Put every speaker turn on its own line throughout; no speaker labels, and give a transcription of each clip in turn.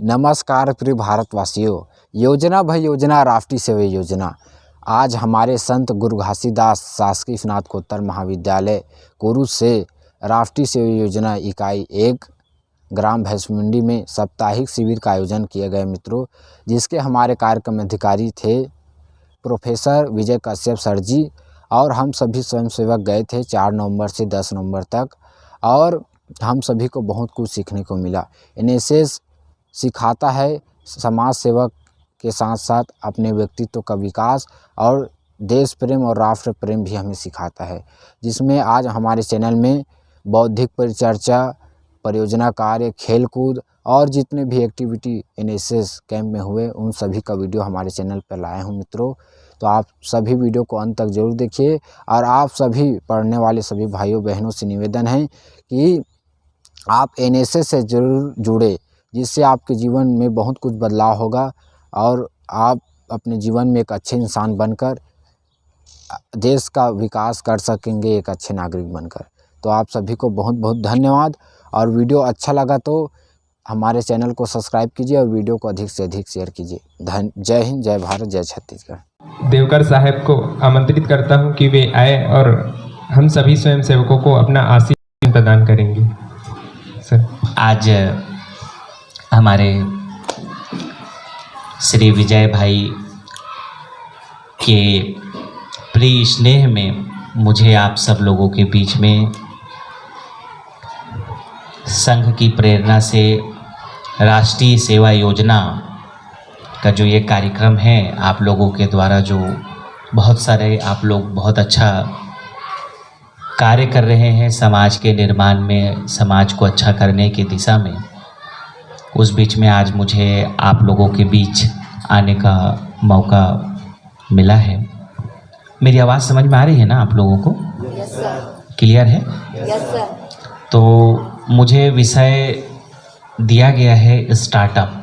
नमस्कार प्रिय भारतवासियों। योजना भय योजना राष्ट्रीय सेवा योजना। आज हमारे संत गुरु घासीदास शासकीय स्नातकोत्तर महाविद्यालय कुरुद से राष्ट्रीय सेवा योजना इकाई 1 ग्राम भैंसमुंडी में साप्ताहिक शिविर का आयोजन किया गया मित्रों, जिसके हमारे कार्यक्रम अधिकारी थे प्रोफेसर विजय कश्यप सर जी। और हम सभी स्वयंसेवक गए थे 4 नवंबर से 10 नवंबर तक, और हम सभी को बहुत कुछ सीखने को मिला। एनएसएस सिखाता है समाज सेवक के साथ साथ अपने व्यक्तित्व का विकास और देश प्रेम और राष्ट्र प्रेम भी हमें सिखाता है, जिसमें आज हमारे चैनल में बौद्धिक परिचर्चा, परियोजना कार्य, खेलकूद और जितने भी एक्टिविटी एनएसएस कैंप में हुए उन सभी का वीडियो हमारे चैनल पर लाए हूँ मित्रों। तो आप सभी वीडियो को अंत तक जरूर देखिए, और आप सभी पढ़ने वाले सभी भाइयों बहनों से निवेदन है कि आप एनएसएस से जरूर जुड़े, जिससे आपके जीवन में बहुत कुछ बदलाव होगा और आप अपने जीवन में एक अच्छे इंसान बनकर देश का विकास कर सकेंगे, एक अच्छे नागरिक बनकर। तो आप सभी को बहुत बहुत धन्यवाद, और वीडियो अच्छा लगा तो हमारे चैनल को सब्सक्राइब कीजिए और वीडियो को अधिक से अधिक शेयर कीजिए। जय हिंद, जय भारत, जय छत्तीसगढ़।
देवकर साहब को आमंत्रित करता हूं कि वे आए और हम सभी स्वयंसेवकों को अपना आशीर्वाद प्रदान करेंगे। सर,
आज हमारे श्री विजय भाई के प्रिय स्नेह में मुझे आप सब लोगों के बीच में संघ की प्रेरणा से राष्ट्रीय सेवा योजना का जो ये कार्यक्रम है, आप लोगों के द्वारा जो बहुत सारे आप लोग बहुत अच्छा कार्य कर रहे हैं समाज के निर्माण में, समाज को अच्छा करने की दिशा में, उस बीच में आज मुझे आप लोगों के बीच आने का मौका मिला है। मेरी आवाज़ समझ में आ रही है ना आप लोगों को?
Yes sir.
क्लियर है?
Yes sir.
तो मुझे विषय दिया गया है स्टार्टअप।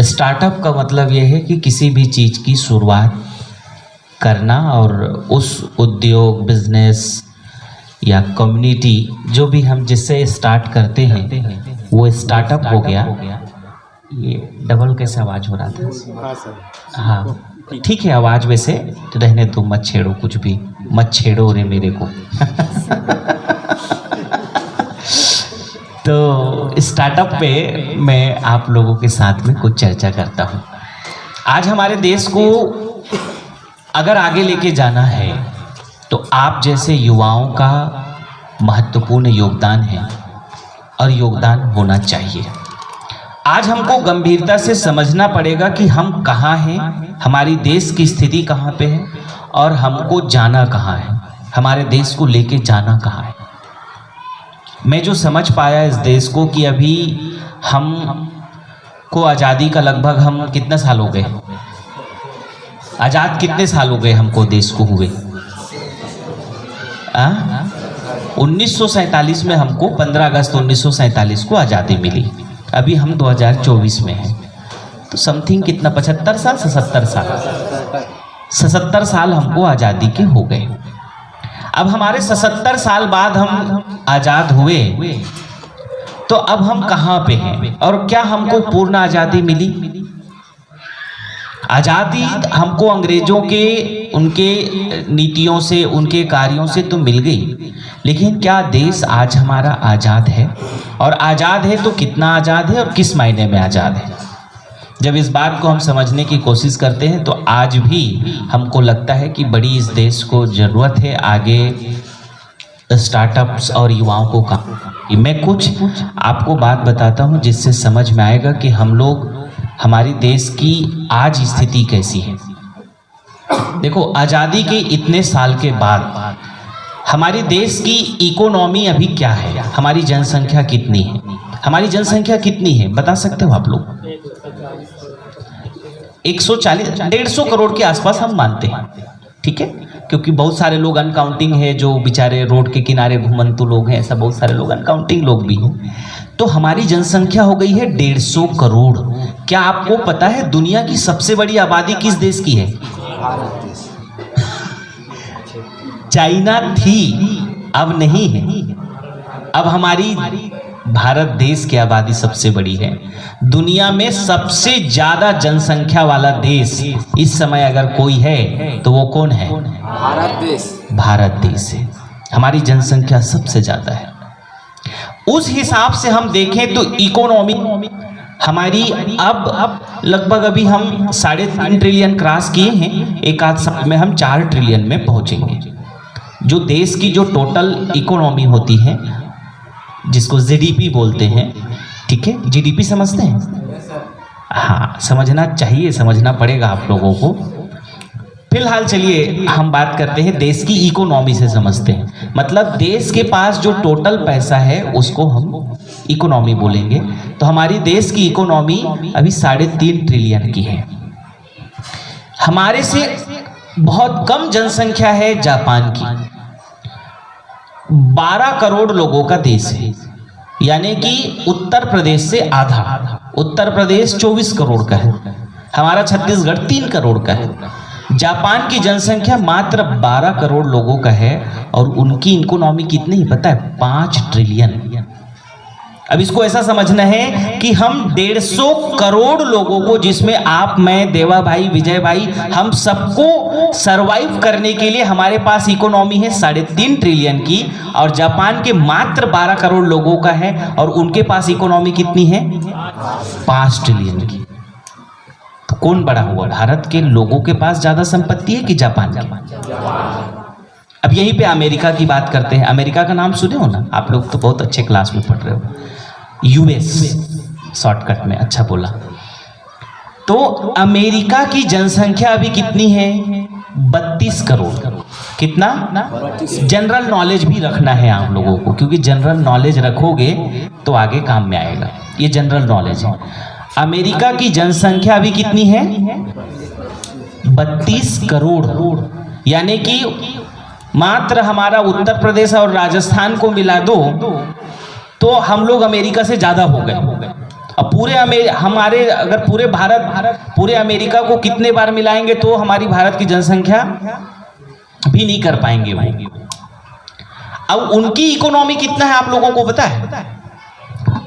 स्टार्टअप का मतलब यह है कि किसी भी चीज़ की शुरुआत करना और उस उद्योग, बिजनेस या कम्युनिटी जो भी हम जिससे स्टार्ट करते हैं वो स्टार्टअप हो गया। ये डबल कैसे आवाज़ हो रहा था? हाँ ठीक है, आवाज़ वैसे रहने दो, मत छेड़ो, कुछ भी मत छेड़ो रे मेरे को। तो स्टार्टअप पे मैं आप लोगों के साथ में कुछ चर्चा करता हूँ। आज हमारे देश को अगर आगे लेके जाना है तो आप जैसे युवाओं का महत्वपूर्ण योगदान है और योगदान होना चाहिए। आज हमको गंभीरता से समझना पड़ेगा कि हम कहाँ हैं, हमारी देश की स्थिति कहाँ पे है और हमको जाना कहाँ है, हमारे देश को लेके जाना कहाँ है। मैं जो समझ पाया इस देश को कि अभी हम को आज़ादी का लगभग हम कितने साल हो गए, आज़ाद कितने साल हो गए हमको देश को हुए? 1947 में हमको 15 अगस्त 1947 को आज़ादी मिली। अभी हम 2024 में हैं, तो समथिंग कितना 75 साल 77 साल हमको आज़ादी के हो गए। अब हमारे 77 साल बाद हम आज़ाद हुए, तो अब हम कहाँ पे हैं और क्या हमको पूर्ण आज़ादी मिली? आज़ादी हमको अंग्रेजों के उनके नीतियों से, उनके कार्यों से तो मिल गई, लेकिन क्या देश आज हमारा आज़ाद है? और आज़ाद है तो कितना आज़ाद है और किस मायने में आज़ाद है? जब इस बात को हम समझने की कोशिश करते हैं तो आज भी हमको लगता है कि बड़ी इस देश को ज़रूरत है आगे स्टार्टअप्स और युवाओं को काम। मैं कुछ आपको बात बताता हूँ जिससे समझ में आएगा कि हम लोग, हमारी देश की आज स्थिति कैसी है। देखो, आज़ादी के इतने साल के बाद हमारे देश की इकोनॉमी अभी क्या है, हमारी जनसंख्या कितनी है? हमारी जनसंख्या कितनी है बता सकते हो आप लोग? 140-150 करोड़ के आसपास हम मानते हैं, ठीक है, क्योंकि बहुत सारे लोग अनकाउंटिंग है जो बेचारे रोड के किनारे घुमंतु लोग हैं, ऐसा बहुत सारे लोग अनकाउंटिंग लोग भी हैं। तो हमारी जनसंख्या हो गई है 150 करोड़। क्या आपको पता है दुनिया की सबसे बड़ी आबादी किस देश की है? चाइना थी, अब नहीं है। अब हमारी भारत देश की आबादी सबसे बड़ी है। दुनिया में सबसे ज्यादा जनसंख्या वाला देश इस समय अगर कोई है तो वो कौन है? भारत देश है। हमारी जनसंख्या सबसे ज्यादा है। उस हिसाब से हम देखें तो इकोनॉमी हमारी अब लगभग अभी हम 3.5 ट्रिलियन क्रॉस किए हैं। एक आध साल में हम 4 ट्रिलियन में पहुंचेंगे। जो देश की जो टोटल इकोनॉमी होती है, जिसको जीडीपी बोलते हैं, ठीक है, जीडीपी समझते हैं? हाँ, समझना चाहिए, समझना पड़ेगा आप लोगों को। फिलहाल चलिए हम बात करते हैं देश की इकोनॉमी से समझते हैं। मतलब देश के पास जो टोटल पैसा है उसको हम इकोनॉमी बोलेंगे। तो हमारी देश की इकोनॉमी अभी 3.5 ट्रिलियन की है। हमारे से बहुत कम जनसंख्या है जापान की। 12 करोड़ लोगों का देश है, यानी कि उत्तर प्रदेश से आधा। उत्तर प्रदेश 24 करोड़ का है, हमारा छत्तीसगढ़ 3 करोड़ का है। जापान की जनसंख्या मात्र 12 करोड़ लोगों का है और उनकी इकोनॉमी कितनी है पता है? 5 ट्रिलियन। अब इसको ऐसा समझना है कि हम 150 करोड़ लोगों को, जिसमें आप, मैं, देवा भाई, विजय भाई, हम सबको सरवाइव करने के लिए हमारे पास इकोनॉमी है 3.5 ट्रिलियन की, और जापान के मात्र 12 करोड़ लोगों का है और उनके पास इकोनॉमी कितनी है? 5 ट्रिलियन की। तो कौन बड़ा हुआ? भारत के लोगों के पास ज्यादा संपत्ति है कि जापान की? अब यहीं पे अमेरिका की बात करते हैं। अमेरिका का नाम सुने हो ना आप लोग? तो बहुत अच्छे क्लास में पढ़ रहे हो। यूएस, शॉर्टकट में, अच्छा बोला। तो अमेरिका की जनसंख्या अभी कितनी है? 32 करोड़। कितना? जनरल नॉलेज भी रखना है आप लोगों को, क्योंकि जनरल नॉलेज रखोगे तो आगे काम में आएगा। ये जनरल नॉलेज है। अमेरिका की जनसंख्या अभी कितनी है? 32 करोड़। यानी कि मात्र हमारा उत्तर प्रदेश और राजस्थान को मिला दो तो हम लोग अमेरिका से ज्यादा हो गए। अब हमारे अगर पूरे अमेरिका को कितने बार मिलाएंगे तो हमारी भारत की जनसंख्या भी नहीं कर पाएंगे भाई। अब उनकी इकोनॉमी कितना है आप लोगों को पता है?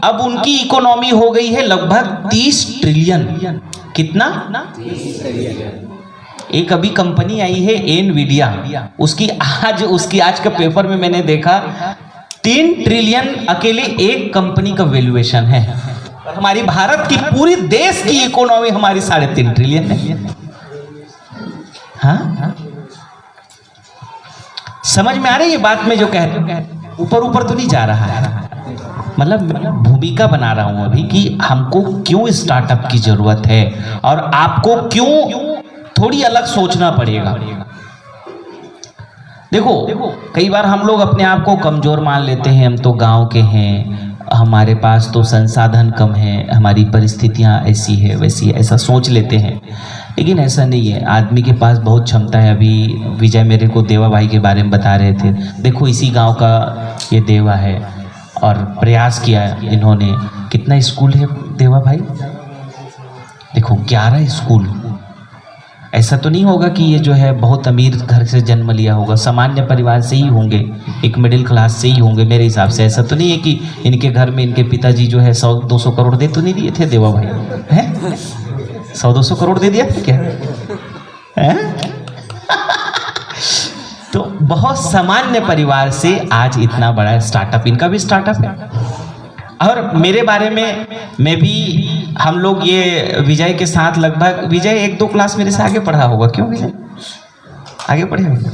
अब उनकी इकोनॉमी हो गई है लगभग 30 ट्रिलियन। कितना? 30 ट्रिलियन। एक अभी कंपनी आई है एनवीडिया, उसकी आज का पेपर में मैंने देखा 3 ट्रिलियन अकेले एक कंपनी का वैल्यूएशन है। हमारी भारत की पूरी देश की इकोनॉमी हमारी 3.5 ट्रिलियन है। हाँ, समझ में आ रही है बात में जो कह रहे हैं? ऊपर तो नहीं जा रहा है। मतलब भूमिका बना रहा हूं अभी कि हमको क्यों स्टार्टअप की जरूरत है और आपको क्यों थोड़ी अलग सोचना पड़ेगा। देखो, कई बार हम लोग अपने आप को कमजोर मान लेते हैं। हम तो गांव के हैं, हमारे पास तो संसाधन कम है, हमारी परिस्थितियां ऐसी है वैसी है, ऐसा सोच लेते हैं। लेकिन ऐसा नहीं है, आदमी के पास बहुत क्षमता है। अभी विजय मेरे को देवा भाई के बारे में बता रहे थे। देखो, इसी गांव का ये देवा है और प्रयास किया इन्होंने। कितना स्कूल है देवा भाई? देखो, 11 स्कूल। ऐसा तो नहीं होगा कि ये जो है बहुत अमीर घर से जन्म लिया होगा, सामान्य परिवार से ही होंगे, एक मिडिल क्लास से ही होंगे मेरे हिसाब से। ऐसा तो नहीं है कि इनके घर में इनके पिताजी जो है 100-200 करोड़ दे तो नहीं दिए थे देवा भाई? हैं? 100-200 करोड़ दे दिया था क्या? हैं? तो बहुत सामान्य परिवार से आज इतना बड़ा स्टार्टअप, इनका भी स्टार्टअप है। और मेरे बारे में मैं भी, हम लोग ये विजय के साथ लगभग, विजय 1-2 क्लास मेरे से आगे पढ़ा होगा। क्यों विजय? आगे पढ़े होंगे?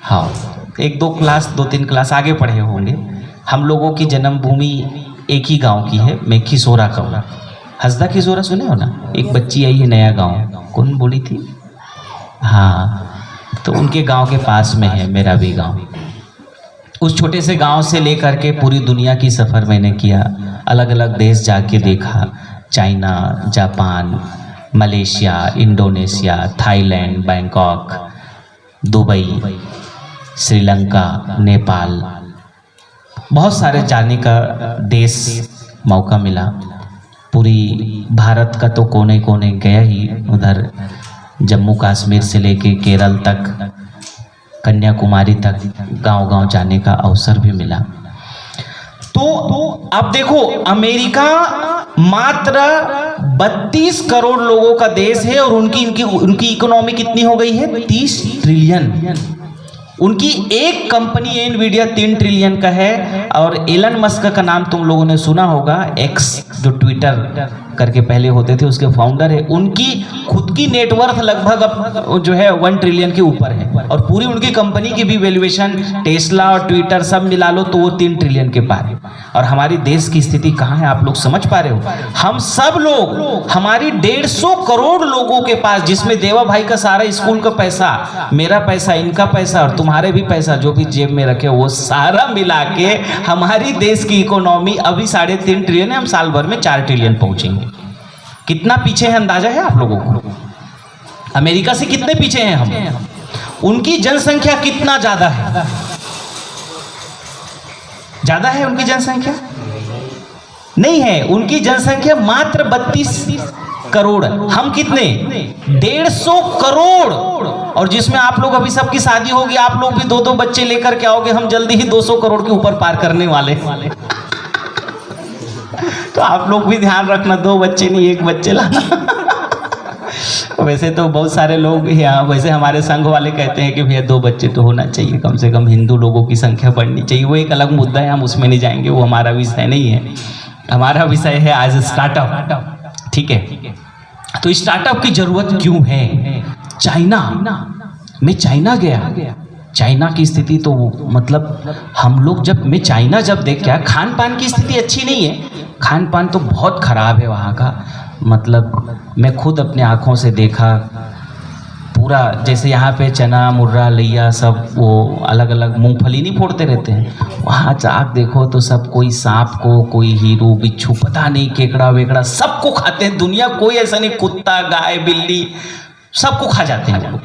हाँ, 1-2 क्लास, 2-3 क्लास आगे पढ़े होंगे। हम लोगों की जन्मभूमि एक ही गांव की है, मैं खिसोरा का हूँ। हसदा खिसोरा सुने हो ना? एक बच्ची आई है नया गांव, कौन बोली थी? हाँ, तो उनके गांव के पास में है मेरा भी गांव। उस छोटे से गांव से लेकर के पूरी दुनिया की सफ़र मैंने किया। अलग अलग देश जाके देखा, China, Japan, Malaysia, Indonesia, Thailand, Bangkok, Dubai, Sri Lanka, Nepal, बहुत सारे जाने का देश मौका मिला। पूरी भारत का तो कोने कोने गया ही, उधर जम्मू कश्मीर से लेके केरल तक, कन्याकुमारी तक गांव-गांव जाने का अवसर भी मिला। तो अब देखो, अमेरिका मात्र 32 करोड़ लोगों का देश है और उनकी इकोनॉमी कितनी हो गई है? 30 ट्रिलियन। उनकी एक कंपनी एनवीडिया 3 ट्रिलियन का है। और एलन मस्क का नाम तुम लोगों ने सुना होगा, एक्स जो ट्विटर करके पहले होते थे, उसके फाउंडर है। उनकी खुद की नेटवर्थ लगभग अब जो है 1 ट्रिलियन के ऊपर है। और पूरी उनकी कंपनी की भी वैल्यूएशन, टेस्ला और ट्विटर सब मिला लो तो वो 3 ट्रिलियन के पार है। और हमारी देश की स्थिति कहाँ है, आप लोग समझ पा रहे हो? हम सब लोग, हमारी 150 करोड़ लोगों के पास, जिसमें देवा भाई का सारा स्कूल का पैसा, मेरा पैसा, इनका पैसा और तुम्हारे भी पैसा जो भी जेब में रखे, वो सारा मिला के हमारी देश की इकोनॉमी अभी 3.5 ट्रिलियन है। हम साल भर में 4 ट्रिलियन पहुंचेंगे। कितना पीछे है अंदाजा है आप लोगों को? अमेरिका से कितने पीछे हैं हम? उनकी जनसंख्या कितना ज्यादा है? ज्यादा है उनकी जनसंख्या? नहीं है। उनकी जनसंख्या मात्र 32 करोड़। हम कितने? 150 करोड़। और जिसमें आप लोग अभी सबकी शादी होगी, आप लोग भी 2-2 बच्चे लेकर के आओगे, हम जल्दी ही 200 करोड़ के ऊपर पार करने वाले। तो आप लोग भी ध्यान रखना, 2 बच्चे नहीं 1 बच्चे लाना। वैसे तो बहुत सारे लोग यहाँ, वैसे हमारे संघ वाले कहते हैं कि भैया 2 बच्चे तो होना चाहिए, कम से कम हिंदू लोगों की संख्या बढ़नी चाहिए। वो एक अलग मुद्दा है, हम उसमें नहीं जाएंगे, वो हमारा विषय नहीं है। हमारा विषय है आज स्टार्टअप, ठीक है? तो स्टार्टअप की जरूरत क्यों है? चाइना, मैं चाइना गया, चाइना की स्थिति तो मतलब हम लोग मैं चाइना देख के, खान पान की स्थिति अच्छी नहीं है, खान पान तो बहुत खराब है वहाँ का। मतलब मैं खुद अपने आँखों से देखा पूरा, जैसे यहाँ पे चना, मुर्रा, लैया सब वो अलग अलग मूंगफली नहीं फोड़ते रहते हैं, वहाँ चाक देखो तो सब कोई सांप को, कोई हीरू, बिच्छू, पता नहीं केकड़ा वेकड़ा सबको खाते हैं। दुनिया कोई ऐसा नहीं, कुत्ता, गाय, बिल्ली सबको खा जाते हैं वो।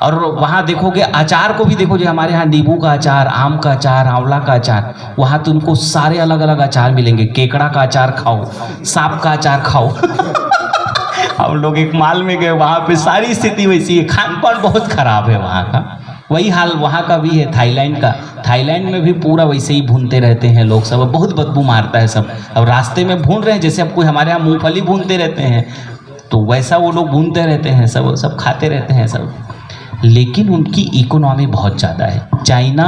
और वहाँ देखोगे अचार को भी देखो, जो हमारे यहाँ नींबू का अचार, आम का अचार, आंवला का अचार, वहाँ तो उनको सारे अलग अलग अचार मिलेंगे। केकड़ा का अचार खाओ, सांप का अचार खाओ। हम लोग एक मॉल में गए, वहाँ पे सारी स्थिति वैसी है, खान पान बहुत खराब है वहाँ का। वही हाल वहाँ का भी है थाईलैंड का। थाईलैंड में भी पूरा वैसे ही भूनते रहते हैं लोग सब, बहुत बदबू मारता है सब। अब रास्ते में भून रहे हैं, जैसे अब कोई हमारे यहाँ मूँगफली भूनते रहते हैं, तो वैसा वो लोग भूनते रहते हैं, सब खाते रहते हैं सब। लेकिन उनकी इकोनॉमी बहुत ज़्यादा है। चाइना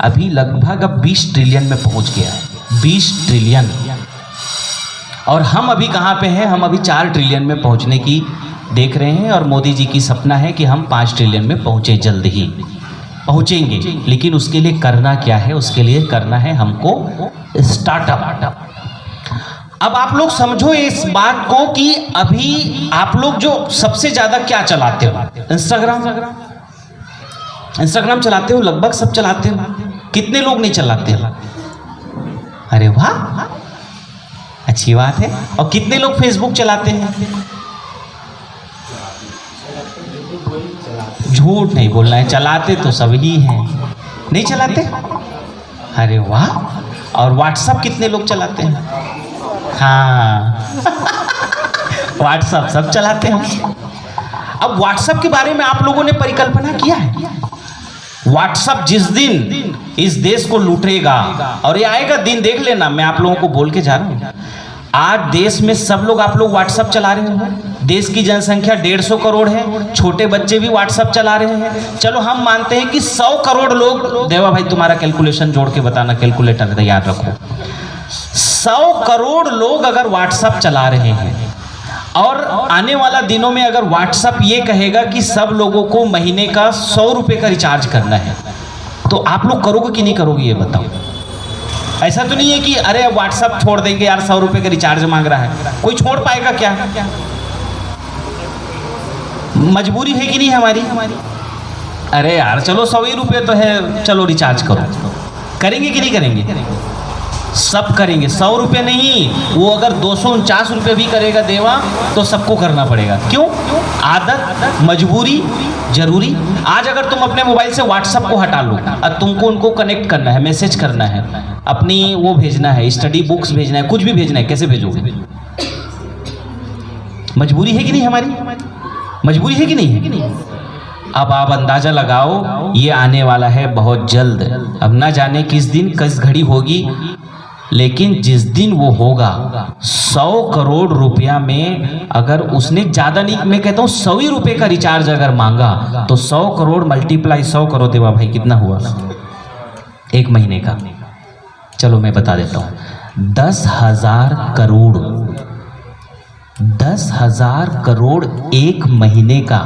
अभी लगभग अब 20 ट्रिलियन में पहुंच गया है, 20 ट्रिलियन। और हम अभी कहाँ पे हैं? हम अभी 4 ट्रिलियन में पहुंचने की देख रहे हैं। और मोदी जी की सपना है कि हम 5 ट्रिलियन में पहुँचे, जल्द ही पहुँचेंगे। लेकिन उसके लिए करना क्या है? उसके लिए करना है हमको स्टार्टअप। अब आप लोग समझो इस बात को कि अभी आप लोग जो सबसे ज्यादा क्या चलाते हो? इंस्टाग्राम चलाते हो, लगभग सब चलाते हो। कितने लोग नहीं चलाते हो? अरे वाह, अच्छी बात है। और कितने लोग फेसबुक चलाते हैं? झूठ नहीं बोलना है, चलाते तो सभी हैं। नहीं चलाते? अरे वाह। और व्हाट्सएप कितने लोग चलाते हैं? हाँ, व्हाट्सएप सब चलाते हैं। अब व्हाट्सएप के बारे में आप लोगों ने परिकल्पना किया है? व्हाट्सएप जिस दिन इस देश को लूटेगा, और ये आएगा दिन, देख लेना, मैं आप लोगों को बोल के जा रहा हूँ। आज देश में सब लोग, आप लोग व्हाट्सएप चला रहे हो। देश की जनसंख्या 150 करोड़ है, छोटे बच्चे भी व्हाट्सएप चला रहे हैं। चलो हम मानते हैं कि 100 करोड़ लोग, देवा भाई तुम्हारा कैलकुलेशन जोड़ के बताना, कैलकुलेटर तैयार रखो। 100 करोड़ लोग अगर व्हाट्सएप चला रहे हैं, और आने वाला दिनों में अगर व्हाट्सएप ये कहेगा कि सब लोगों को महीने का 100 रुपये का रिचार्ज करना है, तो आप लोग करोगे कि नहीं करोगे? ये बताओ। ऐसा तो नहीं है कि अरे व्हाट्सएप छोड़ देंगे यार, 100 रुपये का रिचार्ज मांग रहा है, कोई छोड़ पाएगा क्या? मजबूरी है कि नहीं हमारी? अरे यार चलो 100 ही रुपये तो है, चलो रिचार्ज करो। करेंगे कि नहीं करेंगे? सब करेंगे। 100 रुपये नहीं, वो अगर 249 रुपये भी करेगा देवा, तो सबको करना पड़ेगा। क्यों? आदत, मजबूरी, जरूरी। आज अगर तुम अपने मोबाइल से व्हाट्सएप को हटा लो और तुमको उनको कनेक्ट करना है, मैसेज करना है, अपनी वो भेजना है, स्टडी बुक्स भेजना है, कुछ भी भेजना है, कैसे भेजोगे? मजबूरी है कि नहीं हमारी? मजबूरी है कि नहीं? अब आप अंदाजा लगाओ, ये आने वाला है बहुत जल्द। अब ना जाने किस दिन किस घड़ी होगी, लेकिन जिस दिन वो होगा 100 करोड़ रुपया में, अगर उसने ज्यादा नहीं, मैं कहता हूं 100 ही रुपए का रिचार्ज अगर मांगा तो 100 करोड़ मल्टीप्लाई 100 करो देवा भाई, कितना हुआ एक महीने का? चलो मैं बता देता हूं, 10,000 करोड़, 10,000 करोड़ एक महीने का,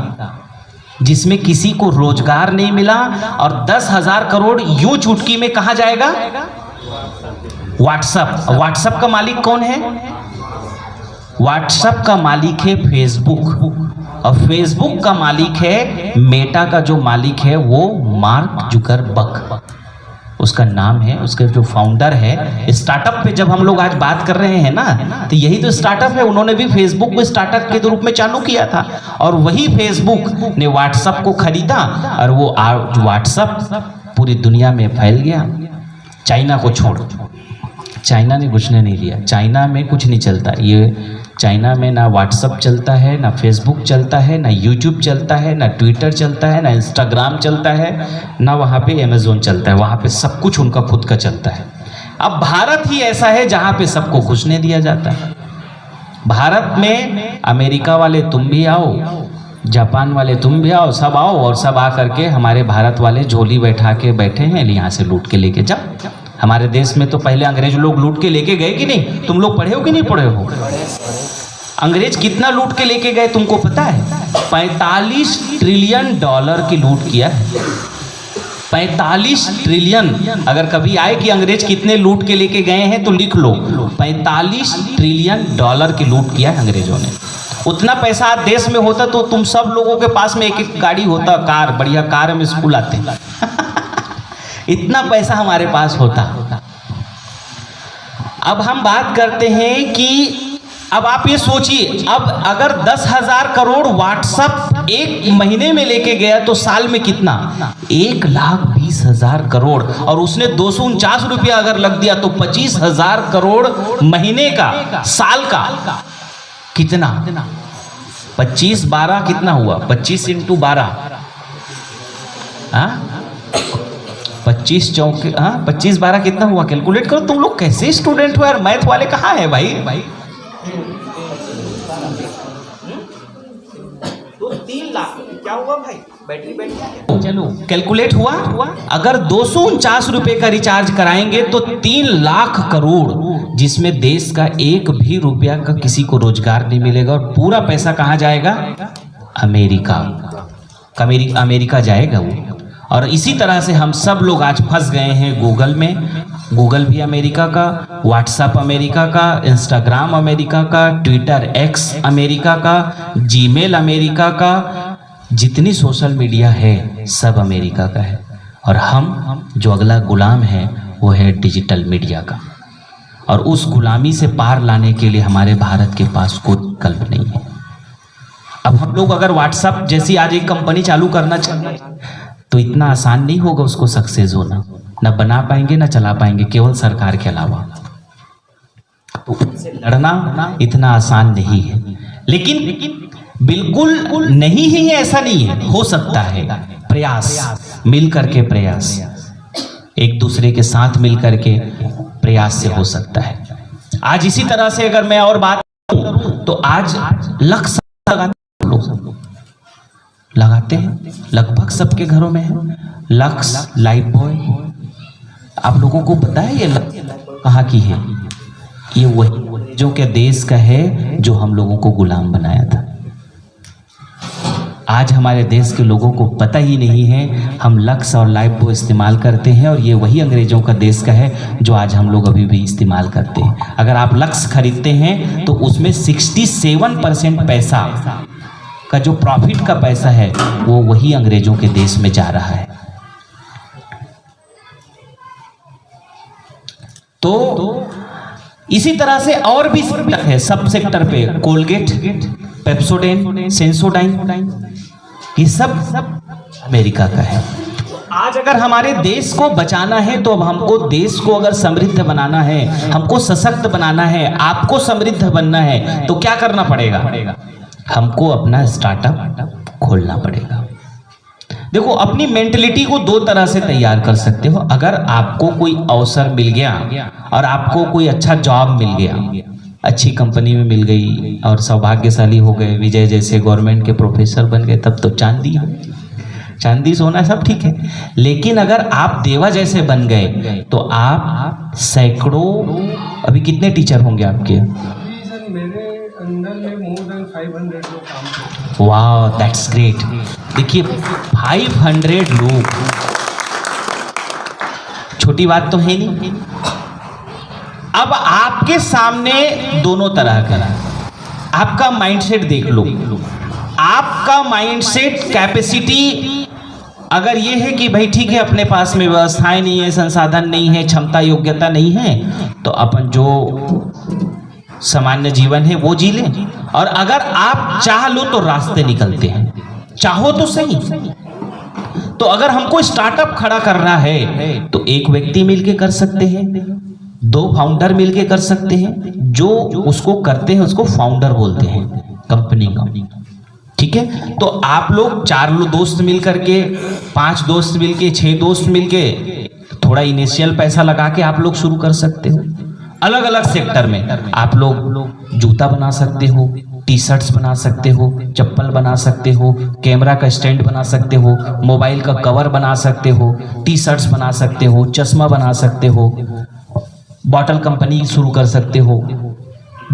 जिसमें किसी को रोजगार नहीं मिला। और 10,000 करोड़ यूं चुटकी में कहां जाएगा? व्हाट्सएप। व्हाट्सएप का मालिक कौन है? व्हाट्सएप का मालिक है फेसबुक, और फेसबुक का मालिक है, मेटा का जो मालिक है वो मार्क जुकरबर्ग उसका नाम है, उसका जो फाउंडर है। स्टार्टअप पे जब हम लोग आज बात कर रहे हैं ना, तो यही तो स्टार्टअप है। उन्होंने भी फेसबुक को स्टार्टअप के रूप में चालू किया था, और वही फेसबुक ने व्हाट्सएप को खरीदा, और वो व्हाट्सएप पूरी दुनिया में फैल गया। चाइना को छोड़, चाइना ने कुछ नहीं लिया, चाइना में कुछ नहीं चलता। ये चाइना में ना व्हाट्सएप चलता है, ना फेसबुक चलता है, ना यूट्यूब चलता है, ना ट्विटर चलता है, ना इंस्टाग्राम चलता है, ना वहाँ पे अमेज़न चलता है। वहाँ पे सब कुछ उनका खुद का चलता है। अब भारत ही ऐसा है जहाँ पे सबको घुसने दिया जाता है। भारत में अमेरिका वाले तुम भी आओ, जापान वाले तुम भी आओ, सब आओ, और सब आ करके हमारे भारत वाले झोली बैठा के बैठे हैं, यहाँ से लूट के लेके जाओ। हमारे देश में तो पहले अंग्रेज लोग लूट के लेके गए कि नहीं? तुम लोग पढ़े हो कि नहीं पढ़े हो? अंग्रेज कितना लूट के लेके गए तुमको पता है? 45 ट्रिलियन डॉलर की लूट किया है। 45 ट्रिलियन। अगर कभी आए कि अंग्रेज कितने लूट के लेके गए हैं तो लिख लो, 45 ट्रिलियन डॉलर की लूट किया है अंग्रेजों ने। उतना पैसा आज देश में होता तो तुम सब लोगों के पास में एक एक गाड़ी होता, कार, बढ़िया कार में स्कूल आते। इतना पैसा हमारे पास होता। अब हम बात करते हैं कि अब आप ये सोचिए, अब अगर 10,000 करोड़ व्हाट्सएप एक महीने में लेके गया तो साल में कितना? 1,20,000 करोड़। और उसने 249 रुपया अगर लग दिया तो 25,000 करोड़ महीने का, साल का कितना? 25 12 कितना हुआ? 25 × 12, 25 चौके, 25 12 कितना हुआ? कैलकुलेट करो। तुम लोग कैसे स्टूडेंट हो यार? मैथ वाले कहाँ है भाई? तो 3 लाख क्या हुआ भाई? बैटरी बैठ गया। चलो कैलकुलेट हुआ। अगर 249 रुपए का रिचार्ज कराएंगे तो 3 लाख करोड़, जिसमें देश का एक भी रुपया का किसी को रोजगार नहीं मिलेगा। और पूरा पैसा कहाँ जाएगा? अमेरिका। अमेरिका जाएगा वो। और इसी तरह से हम सब लोग आज फंस गए हैं गूगल में। गूगल भी अमेरिका का, व्हाट्सएप अमेरिका का, इंस्टाग्राम अमेरिका का, ट्विटर एक्स अमेरिका का, जीमेल अमेरिका का, जितनी सोशल मीडिया है सब अमेरिका का है। और हम जो अगला गुलाम है वो है डिजिटल मीडिया का। और उस गुलामी से पार लाने के लिए हमारे भारत के पास कोई विकल्प नहीं है। अब हम लोग अगर व्हाट्सएप जैसी आज एक कंपनी चालू करना चाहें तो इतना आसान नहीं होगा उसको सक्सेस होना। ना बना पाएंगे ना चला पाएंगे, केवल सरकार के अलावा। तो उनसे लड़ना इतना आसान नहीं है। लेकिन बिल्कुल नहीं ही है ऐसा नहीं है, हो सकता है। प्रयास, मिल करके प्रयास, एक दूसरे के साथ मिल करके प्रयास से हो सकता है। आज इसी तरह से अगर मैं और बात करूं तो आज लक्ष्य लगाते हैं, लगभग सबके घरों में है लक्स लाइफ बॉय। आप लोगों को पता है ये कहाँ की है? ये वही जो के देश का है जो हम लोगों को गुलाम बनाया था। आज हमारे देश के लोगों को पता ही नहीं है। हम लक्स और लाइफ बॉय इस्तेमाल करते हैं, और ये वही अंग्रेजों का देश का है जो आज हम लोग अभी भी इस्तेमाल करते हैं। अगर आप लक्स खरीदते हैं तो उसमें 67% पैसा का जो प्रॉफिट का पैसा है वो वही अंग्रेजों के देश में जा रहा है। तो इसी तरह से और भी सेक्टर है, सब सेक्टर पे कोलगेट, पेप्सोडेन, सेंसोडाइन, ये सब अमेरिका का है। आज अगर हमारे देश को बचाना है तो अब हमको देश को अगर समृद्ध बनाना है, हमको सशक्त बनाना है, आपको समृद्ध बनना है, तो क्या करना पड़ेगा? हमको अपना स्टार्टअप खोलना पड़ेगा। देखो, अपनी मेंटलिटी को दो तरह से तैयार कर सकते हो। अगर आपको कोई अवसर मिल गया और आपको कोई अच्छा जॉब मिल गया, अच्छी कंपनी में मिल गई और सौभाग्यशाली हो गए, विजय जैसे गवर्नमेंट के प्रोफेसर बन गए, तब तो चांदी है, चांदी सोना सब ठीक है। लेकिन अगर आप देवा जैसे बन गए तो आप सैकड़ों, अभी कितने टीचर होंगे आपके? वाह, दैट्स ग्रेट। देखिए 500 लोग, छोटी बात तो है नहीं। अब आपके सामने दोनों तरह का, आपका माइंडसेट देख लो। आपका माइंडसेट कैपेसिटी अगर ये है कि भाई ठीक है, अपने पास में व्यवस्थाएं नहीं है, संसाधन नहीं है, क्षमता योग्यता नहीं है, तो अपन जो सामान्य जीवन है वो जी लें। और अगर आप चाह लो तो रास्ते निकलते हैं, चाहो तो सही। तो अगर हमको स्टार्टअप खड़ा करना है तो एक व्यक्ति मिलके कर सकते हैं, दो फाउंडर मिलके कर सकते हैं। जो उसको करते हैं उसको फाउंडर बोलते हैं कंपनी का, ठीक है। तो आप लोग 4 दोस्त मिल करके, 5 दोस्त मिलके, 6 दोस्त मिलके थोड़ा इनिशियल पैसा लगा के आप लोग शुरू कर सकते हो। अलग अलग सेक्टर में आप लोग जूता बना सकते हो, टी शर्ट्स बना सकते हो, चप्पल बना सकते हो, कैमरा का स्टैंड बना सकते हो, मोबाइल का कवर बना सकते हो, टी शर्ट्स बना सकते हो, चश्मा बना सकते हो, बॉटल कंपनी शुरू कर सकते हो।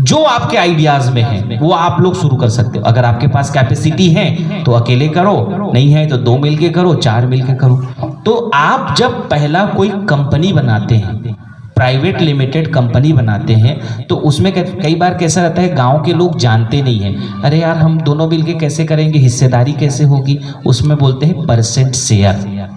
जो आपके आइडियाज में है वो आप लोग शुरू कर सकते हो। अगर आपके पास कैपेसिटी है तो अकेले करो, नहीं है तो 2 मिलके करो, 4 मिलके करो। तो आप जब पहला कोई कंपनी बनाते हैं, प्राइवेट लिमिटेड कंपनी बनाते हैं, तो उसमें कई बार कैसा रहता है, गांव के लोग जानते नहीं हैं। अरे यार, हम दोनों मिलके कैसे करेंगे, हिस्सेदारी कैसे होगी? उसमें बोलते हैं परसेंट शेयर।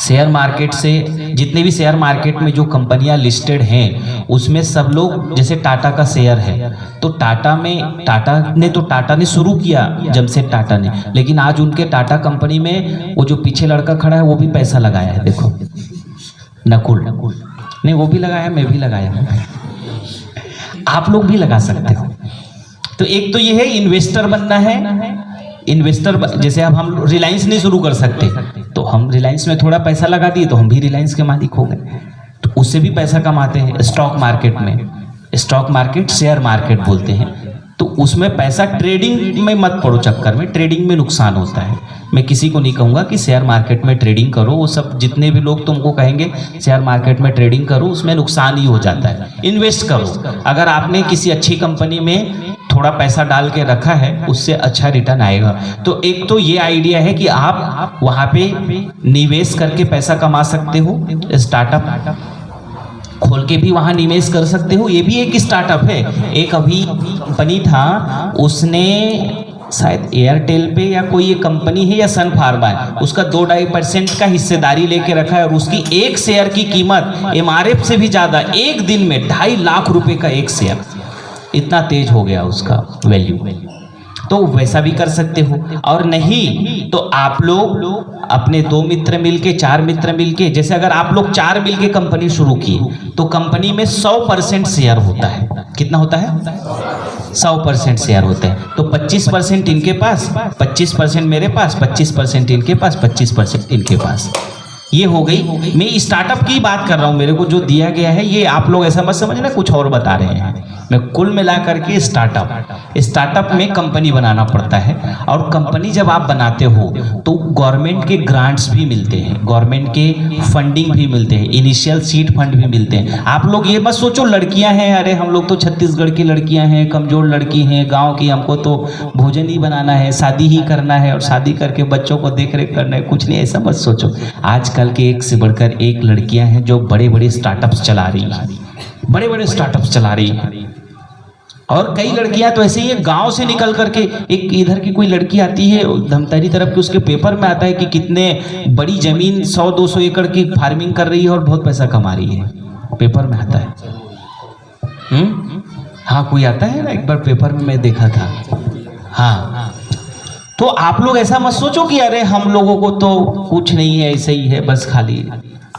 शेयर मार्केट से, जितने भी शेयर मार्केट में जो कंपनियां लिस्टेड हैं उसमें सब लोग, जैसे टाटा का शेयर है तो टाटा ने शुरू किया जमशेद टाटा ने, लेकिन आज उनके टाटा कंपनी में वो जो पीछे लड़का खड़ा है वो भी पैसा लगाया है। देखो, नकुल नहीं, वो भी लगाया, मैं भी लगाया, आप लोग भी लगा सकते हो। तो एक तो ये है इन्वेस्टर बनना है। इन्वेस्टर जैसे अब हम रिलायंस नहीं शुरू कर सकते, तो हम रिलायंस में थोड़ा पैसा लगा दिए तो हम भी रिलायंस के मालिक हो गए, तो उससे भी पैसा कमाते हैं। स्टॉक मार्केट में, स्टॉक मार्केट शेयर मार्केट बोलते हैं, तो उसमें पैसा, ट्रेडिंग में मत पड़ो चक्कर में, ट्रेडिंग में नुकसान होता है। मैं किसी को नहीं कहूँगा कि शेयर मार्केट में ट्रेडिंग करो, वो सब जितने भी लोग तुमको कहेंगे शेयर मार्केट में ट्रेडिंग करो, उसमें नुकसान ही हो जाता है। इन्वेस्ट करो। अगर आपने किसी अच्छी कंपनी में थोड़ा पैसा डाल के रखा है, उससे अच्छा रिटर्न आएगा। तो एक तो ये आइडिया है कि आप वहाँ पे निवेश करके पैसा कमा सकते हो, स्टार्टअप खोल के भी वहाँ निवेश कर सकते हो, ये भी एक स्टार्टअप है। एक अभी कंपनी था, उसने शायद एयरटेल पे या कोई ये कंपनी है या सन फार्मा है, उसका 2-2.5% का हिस्सेदारी लेके रखा है और उसकी एक शेयर की कीमत MRF से भी ज़्यादा, एक दिन में 2.5 लाख रुपए का एक शेयर, इतना तेज हो गया उसका वैल्यू। तो वैसा भी कर सकते हो। और नहीं तो आप लोग अपने 2 मित्र मिलके, 4 मित्र मिलके, जैसे अगर आप लोग 4 मिलके कंपनी शुरू किए तो कंपनी में 100% शेयर होता है। कितना होता है? 100% शेयर होते हैं। तो 25% इनके पास, 25% मेरे पास, 25% इनके पास, 25% इनके पास। ये हो गई। मैं स्टार्टअप की बात कर रहा हूँ, मेरे को जो दिया गया है ये आप लोग ऐसा मत समझना कुछ और बता रहे हैं। मैं कुल मिला करके स्टार्टअप में कंपनी बनाना पड़ता है। और कंपनी जब आप बनाते हो तो गवर्नमेंट के ग्रांट्स भी मिलते हैं, गवर्नमेंट के फंडिंग भी मिलते हैं, इनिशियल सीड फंड भी मिलते हैं। आप लोग ये मत सोचो लड़कियां हैं, अरे हम लोग तो छत्तीसगढ़ की लड़कियां हैं, कमजोर लड़की हैं, गाँव की, हमको तो भोजन ही बनाना है, शादी ही करना है और शादी करके बच्चों को देख रेख करना है। कुछ नहीं, ऐसा मत सोचो। आजकल के एक से बढ़कर एक लड़कियां हैं जो बड़े बड़े स्टार्टअप्स चला रही हैं, बड़े बड़े स्टार्टअप्स चला रही हैं। और कई लड़कियां तो ऐसे ही गांव से निकल करके, एक इधर की कोई लड़की आती है धमतरी तरफ की, उसके पेपर में आता है कि कितने बड़ी जमीन 100-200 एकड़ की फार्मिंग कर रही है और बहुत पैसा कमा रही है, पेपर में आता है। हाँ, कोई आता है ना, एक बार पेपर में मैं देखा था। हाँ, तो आप लोग ऐसा मत सोचो कि अरे हम लोगों को तो कुछ नहीं है, ऐसे ही है बस खाली।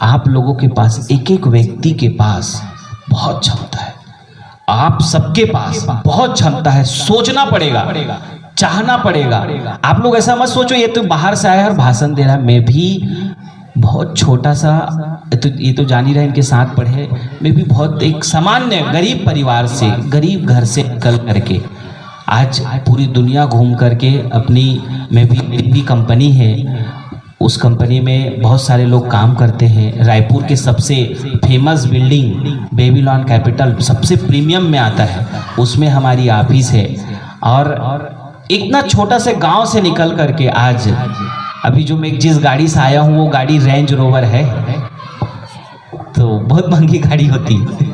आप लोगों के पास, एक एक व्यक्ति के पास बहुत क्षमता है, आप सबके पास बहुत क्षमता है। सोचना पड़ेगा चाहना पड़ेगा। आप लोग ऐसा मत सोचो ये तो बाहर से आया और भाषण दे रहा है। मैं भी बहुत छोटा सा, ये तो जान ही रहे इनके साथ पढ़े, मैं भी बहुत एक सामान्य गरीब परिवार से, गरीब घर से निकल करके आज पूरी दुनिया घूम करके मेरी भी कंपनी है, उस कंपनी में बहुत सारे लोग काम करते हैं। रायपुर के सबसे फेमस बिल्डिंग बेबीलोन कैपिटल सबसे प्रीमियम में आता है, उसमें हमारी ऑफिस है। और इतना छोटा से गांव से निकल करके आज अभी जो मैं जिस गाड़ी से आया हूँ वो गाड़ी रेंज रोवर है, तो बहुत महंगी गाड़ी होती है।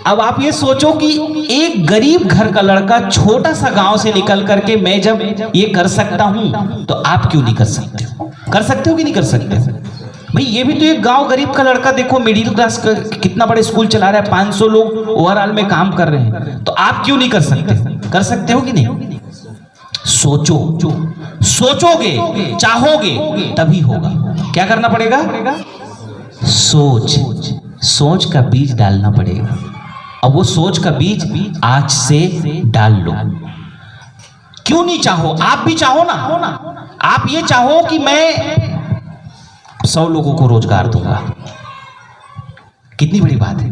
अब आप ये सोचो कि एक गरीब घर का लड़का छोटा सा गांव से निकल करके मैं जब ये कर सकता हूं तो आप क्यों नहीं कर सकते हो? कर सकते हो कि नहीं कर सकते हो? भाई ये भी तो एक गांव गरीब का लड़का, देखो मिडिल क्लास का कितना बड़े स्कूल चला रहा है, 500 लोग ओवरऑल में काम कर रहे हैं, तो आप क्यों नहीं कर सकते? कर सकते हो कि नहीं? सोचोगे, चाहोगे तभी होगा। क्या करना पड़ेगा? सोच का बीज डालना पड़ेगा। अब वो सोच का बीज आज से डाल लो। क्यों नहीं चाहो? आप भी चाहो ना। आप ये चाहो कि मैं 100 लोगों को रोजगार दूंगा। कितनी बड़ी बात है।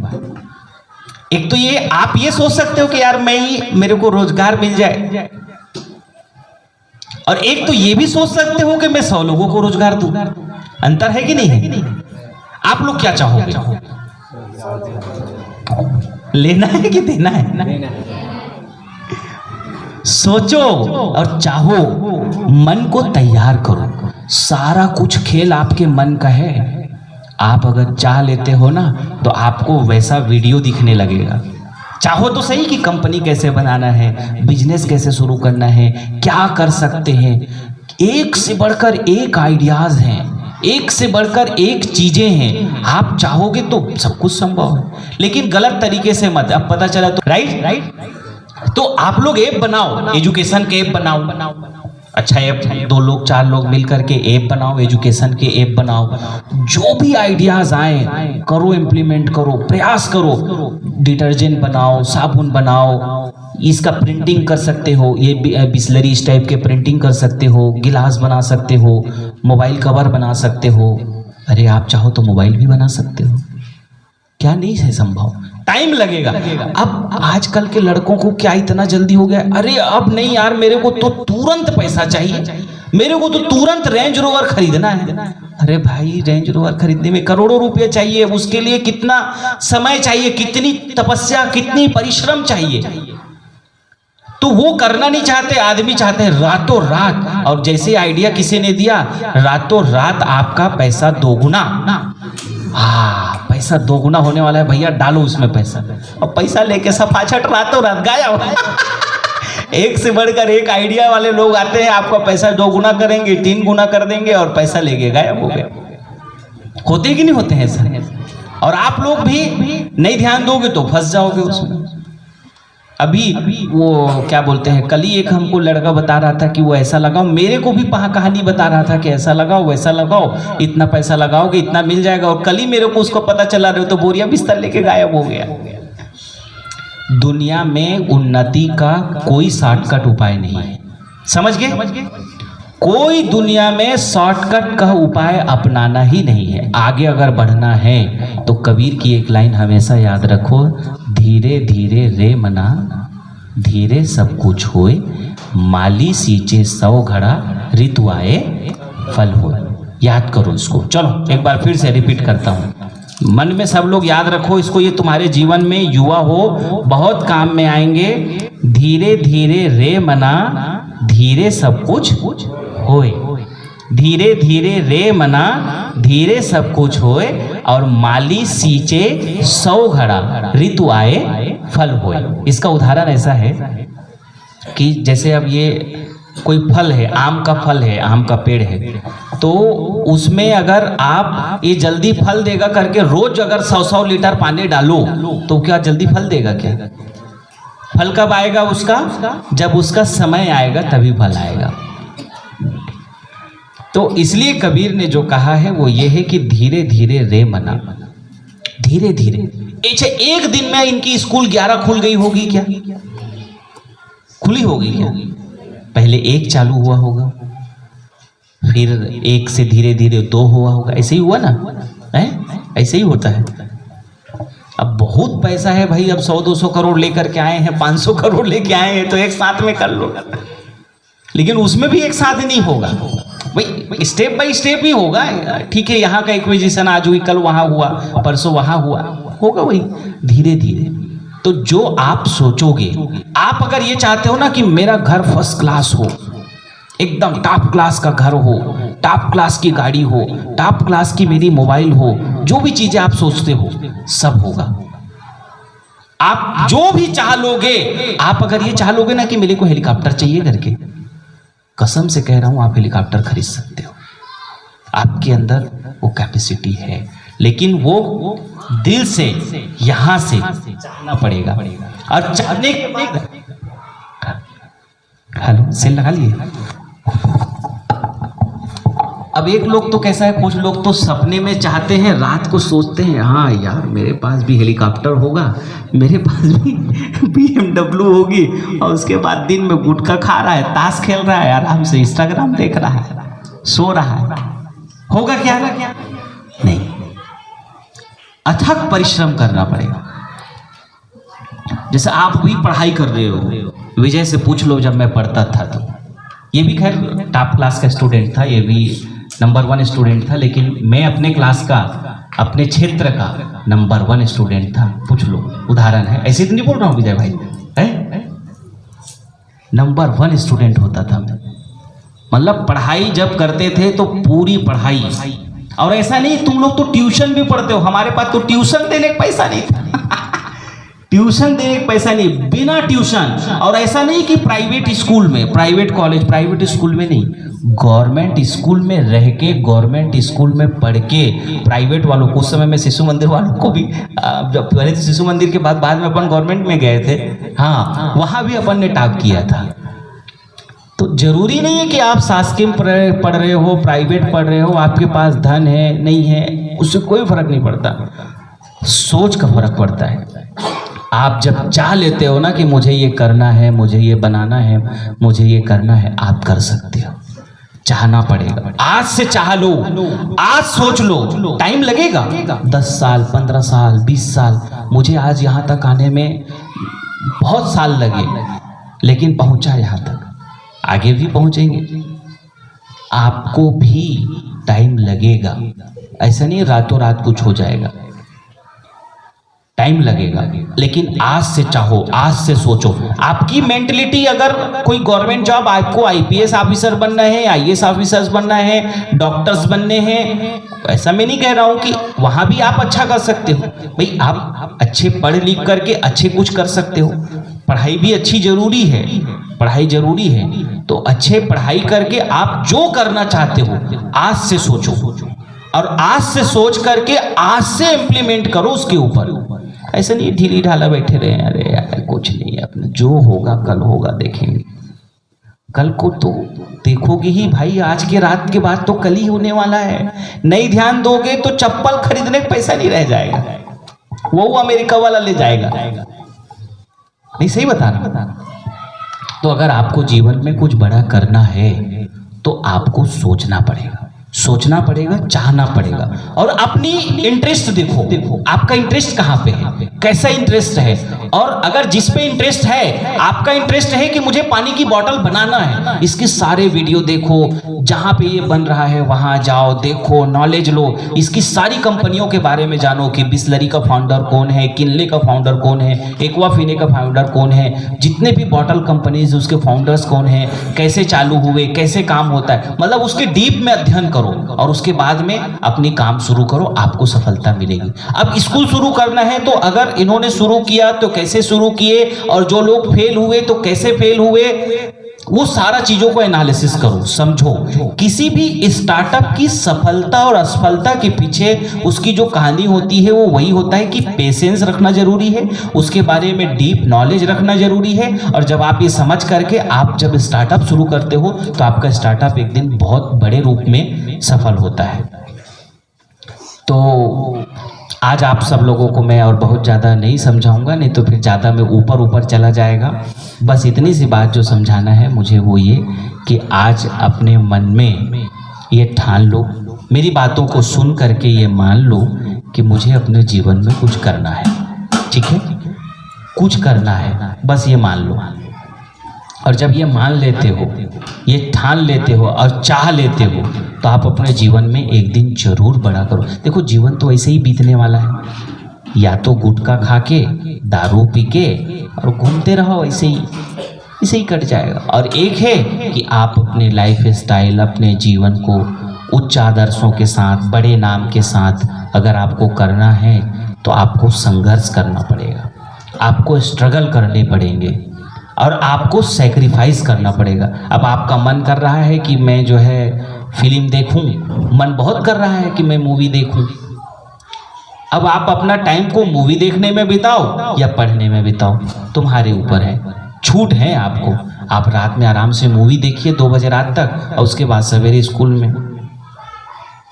एक तो ये आप ये सोच सकते हो कि यार मेरे को रोजगार मिल जाए, और एक तो ये भी सोच सकते हो कि मैं 100 लोगों को रोजगार दूं। अंतर है कि नहीं है? आप लोग क्या चाहोगे? लेना है कि देना है? सोचो और चाहो, मन को तैयार करो। सारा कुछ खेल आपके मन का है। आप अगर चाह लेते हो ना तो आपको वैसा वीडियो दिखने लगेगा। चाहो तो सही कि कंपनी कैसे बनाना है, बिजनेस कैसे शुरू करना है, क्या कर सकते हैं। एक से बढ़कर एक आइडियाज हैं, एक से बढ़कर एक चीजें हैं। आप चाहोगे तो सब कुछ संभव है, लेकिन गलत तरीके से मत। अब पता चला तो राइट। तो आप लोग ऐप बनाओ, एजुकेशन के ऐप बनाओ, अच्छा ऐप 2 लोग 4 लोग मिल करके ऐप बनाओ, एजुकेशन के ऐप बनाओ। जो भी आइडियाज आए करो, इम्प्लीमेंट करो, प्रयास करो। डिटर्जेंट बनाओ, साबुन बनाओ, इसका प्रिंटिंग कर सकते हो, ये बिस्लरी इस टाइप के प्रिंटिंग कर सकते हो, गिलास बना सकते हो, मोबाइल कवर बना सकते हो। अरे आप चाहो तो मोबाइल भी बना सकते हो। क्या नहीं है संभव? टाइम लगेगा। अब आजकल के लड़कों को क्या इतना जल्दी हो गया? अरे अब नहीं यार, मेरे को तो तुरंत पैसा चाहिए, मेरे को तो तुरंत रेंज रोवर खरीदना है। अरे भाई रेंज रोवर खरीदने में करोड़ों रुपए चाहिए, उसके लिए कितना समय चाहिए, कितनी तपस्या, कितनी परिश्रम चाहिए। तो वो करना नहीं चाहते, आदमी चाहते हैं रातों रात। और जैसे आइडिया किसी ने दिया, रातों रात आपका पैसा दोगुना। हाँ, पैसा दोगुना होने वाला है भैया, डालो उसमें पैसा। और पैसा लेके सफाछट रातों रात गायब। एक से बढ़कर एक आइडिया वाले लोग आते हैं, आपका पैसा 2 गुना करेंगे, 3 गुना कर देंगे और पैसा लेके गायब हो गए। होते कि नहीं होते हैं सर? और आप लोग भी नहीं ध्यान दोगे तो फंस जाओगे उसमें। अभी वो क्या बोलते हैं, कल ही एक हमको लड़का बता रहा था कि वो ऐसा लगाओ, मेरे को भी कहानी बता रहा था कि ऐसा लगाओ वैसा लगाओ, इतना पैसा लगाओगे इतना मिल जाएगा। और कल ही मेरे को उसको पता चला रहे हो तो बोरिया बिस्तर लेके गायब हो गया। दुनिया में उन्नति का कोई शॉर्टकट उपाय नहीं है, समझ गए? कोई दुनिया में शॉर्टकट का उपाय अपनाना ही नहीं है। आगे अगर बढ़ना है तो कबीर की एक लाइन हमेशा याद रखो, धीरे धीरे रे मना, धीरे सब कुछ होए, माली सींचे 100 घड़ा, ऋतु आए फल होए। याद करो इसको। चलो एक बार फिर से रिपीट करता हूँ, मन में सब लोग याद रखो इसको, ये तुम्हारे जीवन में युवा हो बहुत काम में आएंगे। धीरे धीरे रे मना, धीरे सब कुछ होए, धीरे धीरे रे मना, धीरे सब कुछ होए, और माली सींचे 100 घड़ा, ऋतु आए फल होए। इसका उदाहरण ऐसा है कि जैसे अब ये कोई फल है, आम का फल है, आम का पेड़ है, तो उसमें अगर आप ये जल्दी फल देगा करके रोज अगर 100-100 लीटर पानी डालो तो क्या जल्दी फल देगा क्या? फल कब आएगा उसका? जब उसका समय आएगा तभी फल आएगा। तो इसलिए कबीर ने जो कहा है वो ये है कि धीरे धीरे रे मना, धीरे धीरे। अच्छा, एक दिन में इनकी स्कूल 11 खुल गई होगी क्या? खुली होगी क्या? पहले एक चालू हुआ होगा, फिर एक से धीरे धीरे 2 हुआ होगा, ऐसे ही हुआ ना है? ऐसे ही होता है। अब बहुत पैसा है भाई, अब 100-200 करोड़ लेकर के आए हैं, 500 करोड़ लेके आए हैं, तो एक साथ में कर लो, लेकिन उसमें भी एक साथ नहीं होगा भाई, स्टेप बाय स्टेप ही होगा। ठीक है, यहाँ का एक्विजिशन आज हुई, कल वहाँ हुआ, परसों वहाँ हुआ, होगा वही धीरे धीरे। तो जो आप सोचोगे, आप अगर ये चाहते हो ना कि मेरा घर फर्स्ट क्लास हो, एकदम टॉप क्लास का घर हो, टॉप क्लास की गाड़ी हो, टॉप क्लास की मेरी मोबाइल हो, जो भी चीजें आप सोचते हो सब होगा। आप जो भी चाह लोगे, आप अगर ये चाह लोगे ना कि मेरे को हेलीकॉप्टर चाहिए करके, कसम से कह रहा हूं आप हेलीकॉप्टर खरीद सकते हो, आपके अंदर वो कैपेसिटी है, लेकिन वो दिल से यहां से चाहना पड़ेगा। और चाहने के बाद, हेलो सेल लगा लिए। अब एक लोग तो कैसा है, कुछ लोग तो सपने में चाहते हैं, रात को सोचते हैं हाँ यार मेरे पास भी हेलीकॉप्टर होगा, मेरे पास भी BMW होगी, और उसके बाद दिन में गुटखा खा रहा है, ताश खेल रहा है, आराम से इंस्टाग्राम देख रहा है, सो रहा है। होगा क्या? नहीं, अथक परिश्रम करना पड़ेगा। जैसे आप भी पढ़ाई कर रहे हो, विजय से पूछ लो जब मैं पढ़ता था तो, ये भी खैर टॉप क्लास का स्टूडेंट था, ये भी नंबर 1 स्टूडेंट था, लेकिन मैं अपने क्लास का, अपने क्षेत्र का नंबर 1 स्टूडेंट था। पूछ लो, उदाहरण है, ऐसे तो नहीं बोल रहा हूँ विजय भाई, है नंबर 1 स्टूडेंट होता था मैं। मतलब पढ़ाई जब करते थे तो पूरी पढ़ाई, और ऐसा नहीं तुम लोग तो ट्यूशन भी पढ़ते हो, हमारे पास तो ट्यूशन देने का पैसा नहीं था ट्यूशन देने का पैसा नहीं, बिना ट्यूशन। और ऐसा नहीं कि प्राइवेट स्कूल में, प्राइवेट कॉलेज, प्राइवेट स्कूल में नहीं, गवर्नमेंट स्कूल में रह के, गवर्नमेंट स्कूल में पढ़ के, प्राइवेट वालों को, उस समय में शिशु मंदिर वालों को भी, जब पहले तो शिशु मंदिर के बाद में अपन गवर्नमेंट में गए थे, हाँ वहाँ भी अपन ने टॉप किया था। तो जरूरी नहीं है कि आप शासकीय पढ़ रहे हो, प्राइवेट पढ़ रहे हो, आपके पास धन है नहीं है, उससे कोई फर्क नहीं पड़ता, सोच का फर्क पड़ता है। आप जब चाह लेते हो ना कि मुझे ये करना है, मुझे ये बनाना है, मुझे ये करना है, आप कर सकते हो। चाहना पड़ेगा, आज से चाह लो, आज सोच लो, टाइम लगेगा 10 साल, 15 साल, 20 साल, मुझे आज यहाँ तक आने में बहुत साल लगे, लेकिन पहुँचा यहाँ तक, आगे भी पहुँचेंगे, आपको भी टाइम लगेगा, ऐसा नहीं रातों रात कुछ हो जाएगा, टाइम लगेगा। लेकिन आज से चाहो, आज से सोचो। आपकी मेंटलिटी, अगर कोई गवर्नमेंट जॉब, आपको आईपीएस ऑफिसर बनना है, आईएएस ऑफिसर्स बनना है, डॉक्टर्स बनने हैं, ऐसा मैं नहीं कह रहा हूं कि वहां भी आप अच्छा कर सकते हो भाई, आप अच्छे पढ़ लिख करके अच्छे कुछ कर सकते हो, पढ़ाई भी अच्छी जरूरी है, पढ़ाई जरूरी है, तो अच्छे पढ़ाई करके आप जो करना चाहते हो आज से सोचो, और आज से सोच करके आज से इम्प्लीमेंट करो उसके ऊपर। ऐसा नहीं ढीली ढाला बैठे रहे, अरे यार कुछ नहीं, अपने जो होगा कल होगा, देखेंगे, कल को तो देखोगे ही भाई, आज के रात के बाद तो कल ही होने वाला है। नहीं ध्यान दोगे तो चप्पल खरीदने का पैसा नहीं रह जाएगा, वो अमेरिका वाला ले जाएगा। नहीं, सही बता रहा। तो अगर आपको जीवन में कुछ बड़ा करना है तो आपको सोचना पड़ेगा, सोचना पड़ेगा, चाहना पड़ेगा, और अपनी इंटरेस्ट देखो, आपका इंटरेस्ट कहाँ पे है, कैसा इंटरेस्ट है। और अगर जिस पे इंटरेस्ट है, आपका इंटरेस्ट है कि मुझे पानी की बोतल बनाना है, इसके सारे वीडियो देखो, जहाँ पे ये बन रहा है वहाँ जाओ, देखो, नॉलेज लो, इसकी सारी कंपनियों के बारे में जानो कि बिस्लरी का फाउंडर कौन है, किनले का फाउंडर कौन है, एक्वाफिने का फाउंडर कौन है, जितने भी बॉटल कंपनीज उसके फाउंडर्स कौन है, कैसे चालू हुए, कैसे काम होता है, मतलब उसके डीप में अध्ययन करो, और उसके बाद में अपनी काम शुरू करो, आपको सफलता मिलेगी। अब स्कूल शुरू करना है तो अगर इन्होंने शुरू किया तो कैसे शुरू किए, और जो लोग फेल हुए तो कैसे फेल हुए, वो सारा चीजों को एनालिसिस करो, समझो। किसी भी स्टार्टअप की सफलता और असफलता के पीछे उसकी जो कहानी होती है वो वही होता है कि पेशेंस रखना जरूरी है, उसके बारे में डीप नॉलेज रखना जरूरी है, और जब आप ये समझ करके आप जब स्टार्टअप शुरू करते हो तो आपका स्टार्टअप एक दिन बहुत बड़े रूप में सफल होता है। तो आज आप सब लोगों को मैं और बहुत ज़्यादा नहीं समझाऊंगा, नहीं तो फिर ज़्यादा मैं ऊपर ऊपर चला जाएगा। बस इतनी सी बात जो समझाना है मुझे वो ये कि आज अपने मन में ये ठान लो, मेरी बातों को सुन करके ये मान लो कि मुझे अपने जीवन में कुछ करना है। ठीक है, कुछ करना है, बस ये मान लो। और जब ये मान लेते हो, ये ठान लेते हो और चाह लेते हो, तो आप अपने जीवन में एक दिन जरूर बड़ा करो। देखो, जीवन तो ऐसे ही बीतने वाला है, या तो गुटखा खा के, दारू पी के और घूमते रहो, ऐसे ही कट जाएगा। और एक है कि आप अपने लाइफ स्टाइल, अपने जीवन को उच्च आदर्शों के साथ, बड़े नाम के साथ अगर आपको करना है तो आपको संघर्ष करना पड़ेगा, आपको स्ट्रगल करने पड़ेंगे और आपको सैक्रिफाइस करना पड़ेगा। अब आपका मन कर रहा है कि मैं जो है फिल्म देखूं, मन बहुत कर रहा है कि मैं मूवी देखूं। अब आप अपना टाइम को मूवी देखने में बिताओ या पढ़ने में बिताओ, तुम्हारे ऊपर है, छूट है आपको। आप रात में आराम से मूवी देखिए 2 बजे रात तक, और उसके बाद सवेरे स्कूल में।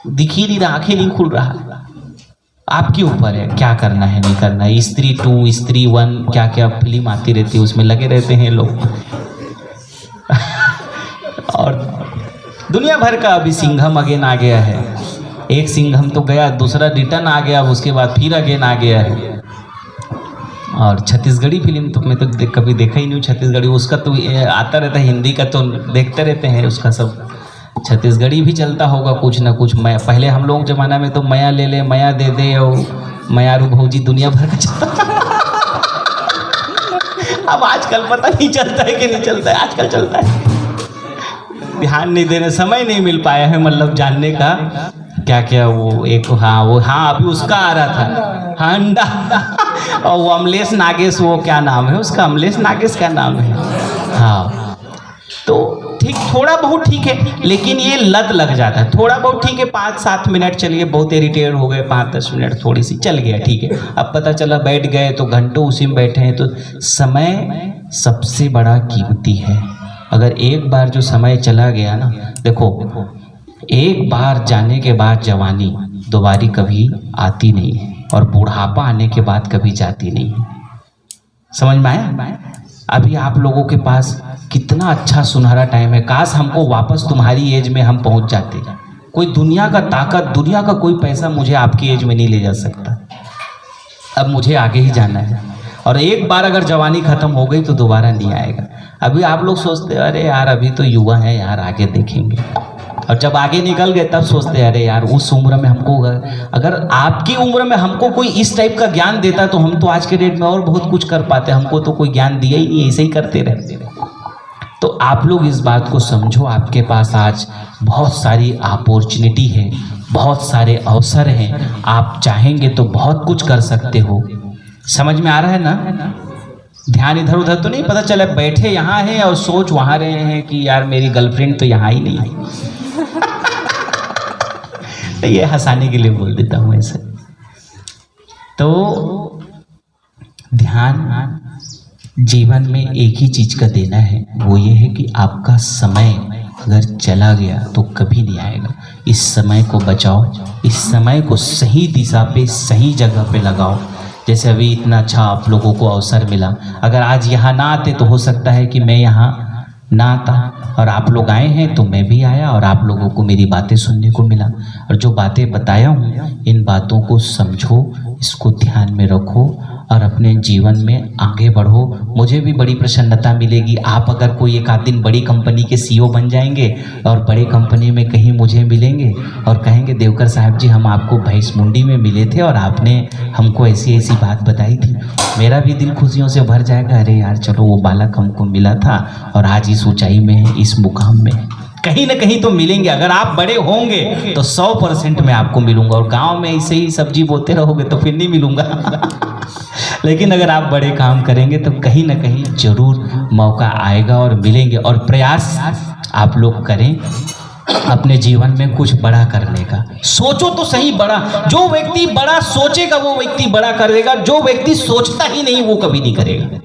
दिख ही नहीं रहा, आंखें नहीं खुल रहा, आपके ऊपर है क्या करना है नहीं करना है। स्त्री 2, स्त्री 1, क्या क्या फिल्म आती रहती है, उसमें लगे रहते हैं लोग। और दुनिया भर का अभी सिंघम अगेन आ गया है। एक सिंघम तो गया, दूसरा रिटर्न आ गया, उसके बाद फिर अगेन आ गया है। और छत्तीसगढ़ी फिल्म तो मैं तो कभी देखा ही नहीं हूँ। छत्तीसगढ़ी उसका तो आता रहता है, हिंदी का तो देखते रहते हैं, उसका सब छत्तीसगढ़ी भी चलता होगा कुछ ना कुछ। मैं पहले हम लोग जमाना में तो मया ले ले, मया दे दे और मयारू भौजी, दुनिया भर का चलता। अब आजकल पता नहीं चलता है कि नहीं चलता है, आजकल चलता है। ध्यान नहीं देने, समय नहीं मिल पाया है मतलब जानने का क्या क्या वो एक, हाँ अभी उसका आ रहा था, हाँ अंडा। और वो अमलेश नागेश, वो क्या नाम है उसका, अमलेश नागेश का नाम है। हाँ, तो ठीक, थोड़ा बहुत ठीक है, लेकिन ये लत लग जाता है। थोड़ा बहुत ठीक है, 5-7 मिनट चलिए, बहुत इरिटेट हो गए, 5-10 मिनट थोड़ी सी चल गया, ठीक है। अब पता चला बैठ गए तो घंटों उसी में बैठे हैं। तो समय सबसे बड़ा कीमती है। अगर एक बार जो समय चला गया ना, देखो एक बार जाने के बाद जवानी दोबारी कभी आती नहीं है, और बुढ़ापा आने के बाद कभी जाती नहीं है। समझ में आया? अभी आप लोगों के पास कितना अच्छा सुनहरा टाइम है, काश हमको वापस तुम्हारी एज में हम पहुंच जाते। कोई दुनिया का ताकत, दुनिया का कोई पैसा मुझे आपकी एज में नहीं ले जा सकता। अब मुझे आगे ही जाना है, और एक बार अगर जवानी खत्म हो गई तो दोबारा नहीं आएगा। अभी आप लोग सोचते अरे यार अभी तो युवा है यार, आगे देखेंगे, और जब आगे निकल गए तब सोचते अरे यार उस उम्र में हमको, अगर आपकी उम्र में हमको कोई इस टाइप का ज्ञान देता तो हम तो आज के डेट में और बहुत कुछ कर पाते। हमको तो कोई ज्ञान दिया ही नहीं, ऐसे ही करते रहते। तो आप लोग इस बात को समझो, आपके पास आज बहुत सारी अपॉर्चुनिटी है, बहुत सारे अवसर हैं, आप चाहेंगे तो बहुत कुछ कर सकते हो। समझ में आ रहा है ना? ध्यान इधर उधर तो नहीं, पता चला बैठे यहाँ हैं और सोच वहाँ रहे हैं कि यार मेरी गर्लफ्रेंड तो यहाँ ही नहीं आई। तो ये हंसाने के लिए बोल देता हूँ ऐसे। तो ध्यान जीवन में एक ही चीज का देना है, वो ये है कि आपका समय अगर चला गया तो कभी नहीं आएगा। इस समय को बचाओ, इस समय को सही दिशा पे, सही जगह पे लगाओ। जैसे अभी इतना अच्छा आप लोगों को अवसर मिला, अगर आज यहाँ ना आते तो हो सकता है कि मैं यहाँ ना आता, और आप लोग आए हैं तो मैं भी आया और आप लोगों को मेरी बातें सुनने को मिला। और जो बातें बताया हूँ, इन बातों को समझो, इसको ध्यान में रखो और अपने जीवन में आगे बढ़ो। मुझे भी बड़ी प्रसन्नता मिलेगी आप अगर कोई एक आध दिन बड़ी कंपनी के सीईओ बन जाएंगे और बड़े कंपनी में कहीं मुझे मिलेंगे और कहेंगे देवकर साहब जी हम आपको भैंस मुंडी में मिले थे और आपने हमको ऐसी ऐसी बात बताई थी। मेरा भी दिल खुशियों से भर जाएगा, अरे यार चलो वो बालक हमको मिला था और आज इस ऊंचाई में है, इस मुकाम में है। कहीं ना कहीं तो मिलेंगे। अगर आप बड़े होंगे तो 100% मैं आपको मिलूंगा, और गांव में ऐसे ही सब्जी बोते रहोगे तो फिर नहीं मिलूंगा। लेकिन अगर आप बड़े काम करेंगे तो कहीं ना कहीं जरूर मौका आएगा और मिलेंगे। और प्रयास आप लोग करें अपने जीवन में कुछ बड़ा करने का। सोचो तो सही बड़ा। जो व्यक्ति बड़ा सोचेगा वो व्यक्ति बड़ा करेगा, जो व्यक्ति सोचता ही नहीं वो कभी नहीं करेगा।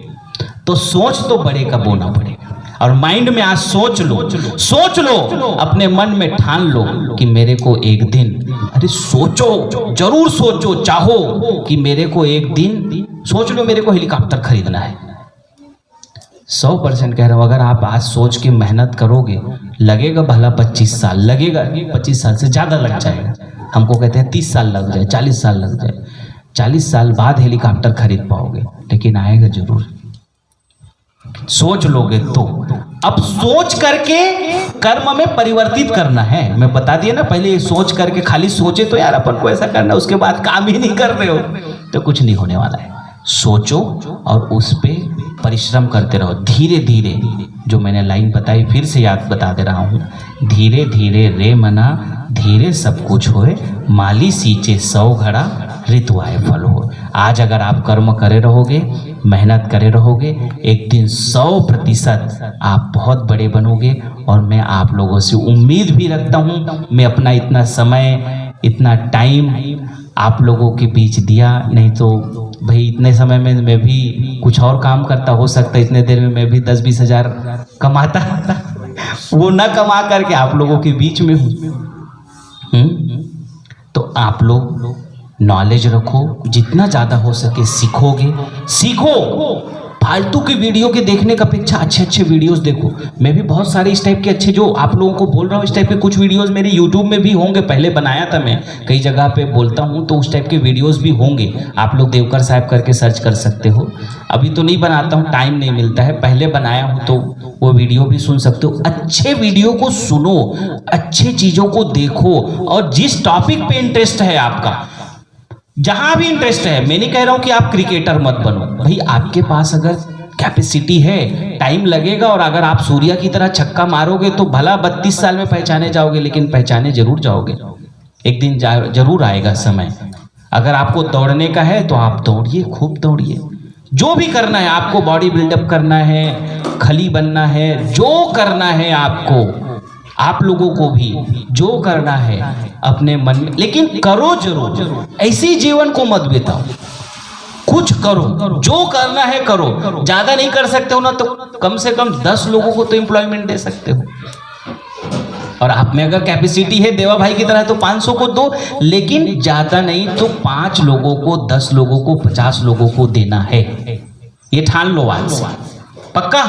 तो सोच तो बड़े का बोना पड़ेगा। और माइंड में आज सोच लो, अपने मन में ठान लो कि मेरे को एक दिन, अरे सोचो, जरूर सोचो, चाहो कि मेरे को एक दिन, सोच लो मेरे को हेलीकॉप्टर खरीदना है। 100% कह रहा हूं, अगर आप आज सोच के मेहनत करोगे, लगेगा भला 25 साल, लगेगा 25 साल से ज़्यादा लग जाएगा। हमको कहते हैं 30 साल लग जाए, 40 साल लग जाए, 40 साल बाद हेलीकॉप्टर खरीद पाओगे, लेकिन आएगा जरूर। सोच लोगे तो। अब सोच करके कर्म में परिवर्तित करना है। मैं बता दिया ना पहले, सोच करके खाली सोचे तो यार अपन को ऐसा करना, उसके बाद काम ही नहीं कर रहे हो तो कुछ नहीं होने वाला है। सोचो और उस पे परिश्रम करते रहो, धीरे धीरे। जो मैंने लाइन बताई फिर से याद बता दे रहा हूँ, धीरे धीरे रे मना, धीरे सब कुछ होए, माली सींचे 100 घड़ा, ऋतु आए फल हो। आज अगर आप कर्म करे रहोगे, मेहनत करे रहोगे, एक दिन 100% आप बहुत बड़े बनोगे। और मैं आप लोगों से उम्मीद भी रखता हूँ, मैं अपना इतना समय, इतना टाइम आप लोगों के बीच दिया, नहीं तो भाई इतने समय में मैं भी कुछ और काम करता, हो सकता है इतने देर में मैं भी 10-20 हज़ार कमाता, वो ना कमा करके आप लोगों के बीच में हूँ। तो आप लोग नॉलेज रखो, जितना ज़्यादा हो सके सीखोगे, सीखो। फालतू की वीडियो के देखने का अपेक्षा अच्छे अच्छे वीडियोस देखो। मैं भी बहुत सारे इस टाइप के अच्छे, जो आप लोगों को बोल रहा हूँ, इस टाइप के कुछ वीडियोस मेरे यूट्यूब में भी होंगे। पहले बनाया था मैं, कई जगह पे बोलता हूँ तो उस टाइप के वीडियोस भी होंगे। आप लोग देवकर साहब करके सर्च कर सकते हो। अभी तो नहीं बनाता हूँ, टाइम नहीं मिलता है, पहले बनाया हूँ तो वो वीडियो भी सुन सकते हो। अच्छे वीडियो को सुनो, अच्छे चीज़ों को देखो, और जिस टॉपिक पे इंटरेस्ट है आपका, जहां भी इंटरेस्ट है, मैं नहीं कह रहा हूं कि आप क्रिकेटर मत बनो भाई, आपके पास अगर कैपेसिटी है, टाइम लगेगा, और अगर आप सूर्या की तरह छक्का मारोगे तो भला 32 साल में पहचाने जाओगे, लेकिन पहचाने जरूर जाओगे। एक दिन जरूर आएगा समय। अगर आपको दौड़ने का है तो आप दौड़िए, खूब दौड़िए। जो भी करना है आपको, बॉडी बिल्डअप करना है, खली बनना है, जो करना है आपको, आप लोगों को भी जो करना है अपने मन में, लेकिन करो जरूर। ऐसे जीवन को मत बिताओ, कुछ करो, जो करना है करो। ज्यादा नहीं कर सकते हो ना तो कम से कम 10 लोगों को तो एम्प्लॉयमेंट दे सकते हो। और आप में अगर कैपेसिटी है देवा भाई की तरह तो 500 को दो, लेकिन ज्यादा नहीं तो 5 लोगों को, 10 लोगों को, 50 लोगों को देना है। ये ठान लो आज से, पक्का।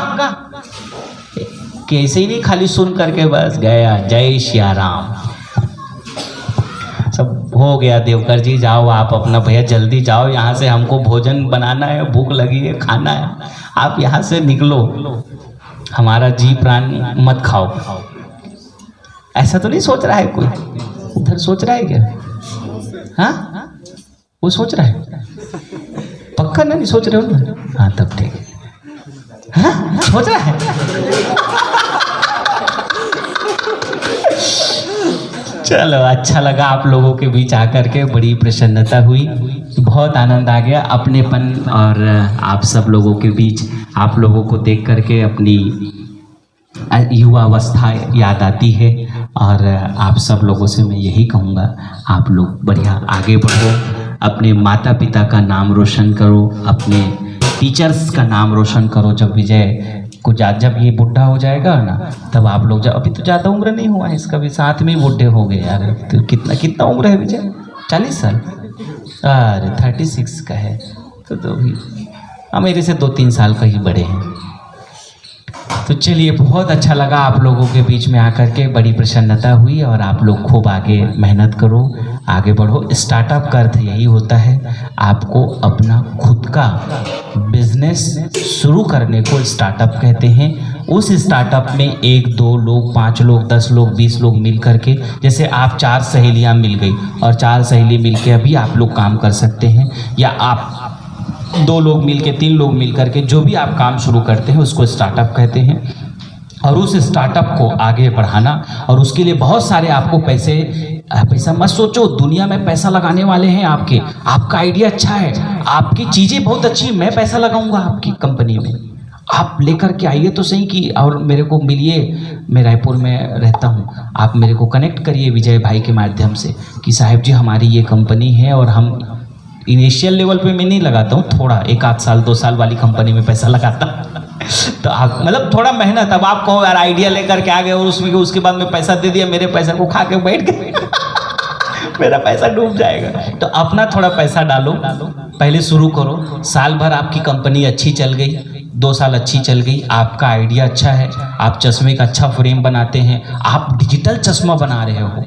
कि ऐसे ही नहीं खाली सुन करके बस गया, जय श्री राम, सब हो गया। देवकर जी जाओ आप अपना, भैया जल्दी जाओ यहाँ से, हमको भोजन बनाना है, भूख लगी है, खाना है, आप यहाँ से निकलो, हमारा जी प्राण मत खाओ। ऐसा तो नहीं सोच रहा है कोई? उधर सोच रहा है क्या? हाँ, वो सोच रहा है पक्का ना? नहीं सोच रहे हो ना? हाँ तब ठीक है। हाँ सोच रहा है। चलो अच्छा लगा आप लोगों के बीच आकर के, बड़ी प्रसन्नता हुई, बहुत आनंद आ गया अपनेपन, और आप सब लोगों के बीच आप लोगों को देख करके अपनी युवा अवस्था याद आती है। और आप सब लोगों से मैं यही कहूँगा, आप लोग बढ़िया आगे बढ़ो, अपने माता पिता का नाम रोशन करो, अपने टीचर्स का नाम रोशन करो। जब विजय को जब ये बुढ़ा हो जाएगा ना, तब आप लोग अभी तो ज़्यादा उम्र नहीं हुआ है इसका भी, साथ में ही बुढ़े हो गए यार। तो कितना उम्र है विजय? 40 साल? अरे 36 का है तो भी मेरे से 2-3 साल का ही बड़े हैं। तो चलिए, बहुत अच्छा लगा आप लोगों के बीच में आकर के, बड़ी प्रसन्नता हुई। और आप लोग खूब आगे मेहनत करो, आगे बढ़ो। स्टार्टअप का अर्थ यही होता है, आपको अपना खुद का बिजनेस शुरू करने को स्टार्टअप कहते हैं। उस स्टार्टअप में 1-2 लोग, 5 लोग, 10 लोग, 20 लोग मिल करके, जैसे आप 4 सहेलियां मिल गई और 4 सहेली मिल के अभी आप लोग काम कर सकते हैं, या आप 2 लोग मिल के, 3 लोग मिल करके जो भी आप काम शुरू करते हैं उसको स्टार्टअप कहते हैं। और उस स्टार्टअप को आगे बढ़ाना, और उसके लिए बहुत सारे आपको पैसा मत सोचो, दुनिया में पैसा लगाने वाले हैं आपके। आपका आइडिया अच्छा है, आपकी चीज़ें बहुत अच्छी, मैं पैसा लगाऊंगा आपकी कंपनी में, आप लेकर के आइए तो सही कि, और मेरे को मिलिए, मैं रायपुर में रहता हूँ, आप मेरे को कनेक्ट करिए विजय भाई के माध्यम से कि साहब जी हमारी ये कंपनी है, और हम इनिशियल लेवल पे मैं नहीं लगाता हूँ, थोड़ा 1-8 साल 2 साल वाली कंपनी में पैसा लगाता हूँ। तो आप मतलब थोड़ा मेहनत, अब आप कहो यार आइडिया लेकर के आ गए और उसमें उसके बाद में पैसा दे दिया, मेरे पैसा को खा के बैठ गए मेरा पैसा डूब जाएगा। तो अपना थोड़ा पैसा डालो, पहले शुरू करो। साल भर आपकी कंपनी अच्छी चल गई, 2 साल अच्छी चल गई, आपका आइडिया अच्छा है, आप चश्मे का अच्छा फ्रेम बनाते हैं, आप डिजिटल चश्मा बना रहे हो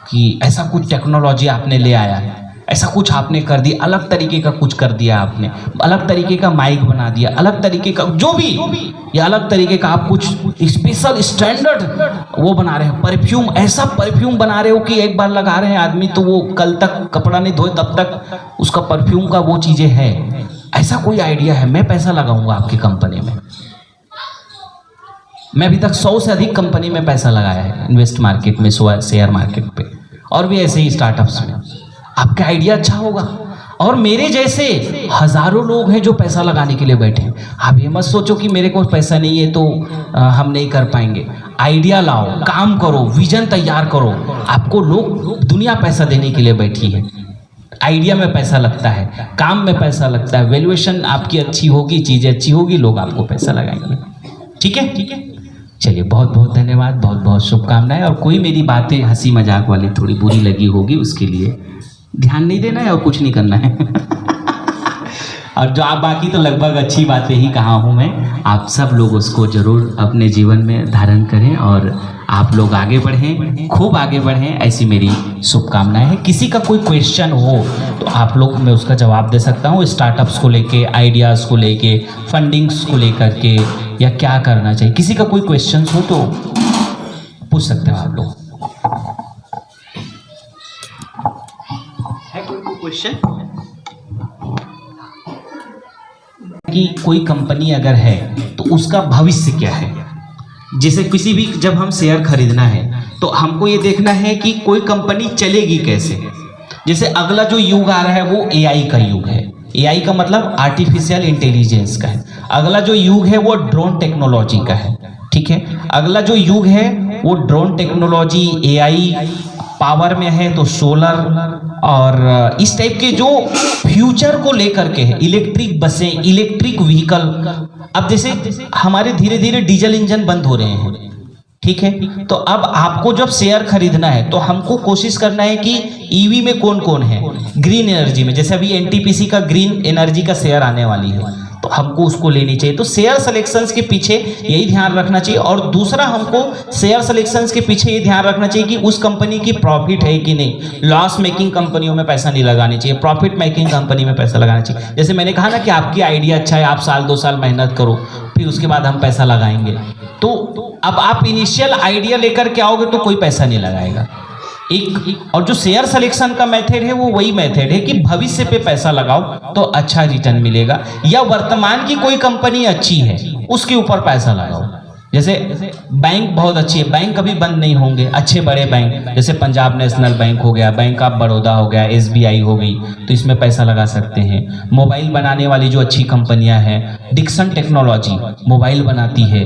कि ऐसा कुछ टेक्नोलॉजी आपने ले आया है, ऐसा कुछ आपने कर दिया, अलग तरीके का कुछ कर दिया आपने, अलग तरीके का माइक बना दिया, अलग तरीके का जो भी, या अलग तरीके का आप कुछ स्पेशल स्टैंडर्ड वो बना रहे हो, परफ्यूम, ऐसा परफ्यूम बना रहे हो कि एक बार लगा रहे हैं आदमी तो वो कल तक कपड़ा नहीं धोए तब तक उसका परफ्यूम का वो चीज़ें है। ऐसा कोई आइडिया है, मैं पैसा लगाऊंगा आपकी कंपनी में। मैं अभी तक 100 से अधिक कंपनी में पैसा लगाया है, इन्वेस्ट मार्केट में, शेयर मार्केट पे, और भी ऐसे ही स्टार्टअप्स में। आपका आइडिया अच्छा होगा, और मेरे जैसे हजारों लोग हैं जो पैसा लगाने के लिए बैठे हैं। आप ये मत सोचो कि मेरे को पैसा नहीं है तो हम नहीं कर पाएंगे। आइडिया लाओ, काम करो, विजन तैयार करो। आपको लोग, दुनिया पैसा देने के लिए बैठी है। आइडिया में पैसा लगता है, काम में पैसा लगता है, वैल्यूएशन आपकी अच्छी होगी, चीज़ें अच्छी होगी, लोग आपको पैसा लगाएंगे। ठीक है, ठीक है, चलिए, बहुत बहुत धन्यवाद, बहुत बहुत शुभकामनाएं। और कोई मेरी बातें हंसी मजाक वाली थोड़ी बुरी लगी होगी, उसके लिए ध्यान नहीं देना है और कुछ नहीं करना है और जो आप, बाकी तो लगभग अच्छी बातें ही कहा हूँ मैं। आप सब लोग उसको जरूर अपने जीवन में धारण करें और आप लोग आगे बढ़ें, खूब आगे बढ़ें, ऐसी मेरी शुभकामनाएं हैं। किसी का कोई क्वेश्चन हो तो आप लोग, मैं उसका जवाब दे सकता हूँ, स्टार्टअप्स को लेके, आइडियाज़ को लेके, फंडिंग्स को लेकर के, या क्या करना चाहिए। किसी का कोई क्वेश्चन हो तो पूछ सकते हो आप लोग। क्वेश्चन कि कोई कंपनी अगर है तो उसका भविष्य क्या है। जैसे किसी भी, जब हम शेयर खरीदना है तो हमको ये देखना है कि कोई कंपनी चलेगी कैसे। जैसे अगला जो युग आ रहा है वो एआई का युग है। एआई का मतलब आर्टिफिशियल इंटेलिजेंस का है। अगला जो युग है वो ड्रोन टेक्नोलॉजी का है। ठीक है, अगला जो युग है वो ड्रोन टेक्नोलॉजी, एआई, पावर में है तो सोलर, और इस टाइप के जो फ्यूचर को लेकर के है, इलेक्ट्रिक बसें, इलेक्ट्रिक व्हीकल। अब जैसे हमारे धीरे धीरे डीजल इंजन बंद हो रहे हैं, ठीक है, तो अब आपको जब शेयर खरीदना है तो हमको कोशिश करना है कि ईवी में कौन कौन है, ग्रीन एनर्जी में, जैसे अभी एनटीपीसी का ग्रीन एनर्जी का शेयर आने वाली है तो हमको उसको लेनी चाहिए। तो शेयर सिलेक्शंस के पीछे यही ध्यान रखना चाहिए। और दूसरा, हमको शेयर सिलेक्शंस के पीछे ये ध्यान रखना चाहिए कि उस कंपनी की प्रॉफिट है कि नहीं। लॉस मेकिंग कंपनियों में पैसा नहीं लगानी चाहिए, प्रॉफिट मेकिंग कंपनी में पैसा लगाना चाहिए। जैसे मैंने कहा ना कि आपकी आइडिया अच्छा है, आप 1-2 साल मेहनत करो, फिर उसके बाद हम पैसा लगाएंगे। तो अब आप इनिशियल आइडिया लेकर के आओगे तो कोई पैसा नहीं लगाएगा। और जो शेयर सिलेक्शन का मेथड है वो वही मेथड है कि भविष्य पे पैसा लगाओ तो अच्छा रिटर्न मिलेगा, या वर्तमान की कोई कंपनी अच्छी है उसके ऊपर पैसा लगाओ। जैसे बैंक बहुत अच्छी है, बैंक कभी बंद नहीं होंगे, अच्छे बड़े बैंक, जैसे पंजाब नेशनल बैंक हो गया, बैंक ऑफ बड़ौदा हो गया, एसबीआई हो गई, तो इसमें पैसा लगा सकते हैं। मोबाइल बनाने वाली जो अच्छी कंपनियां हैं, डिक्सन टेक्नोलॉजी मोबाइल बनाती है,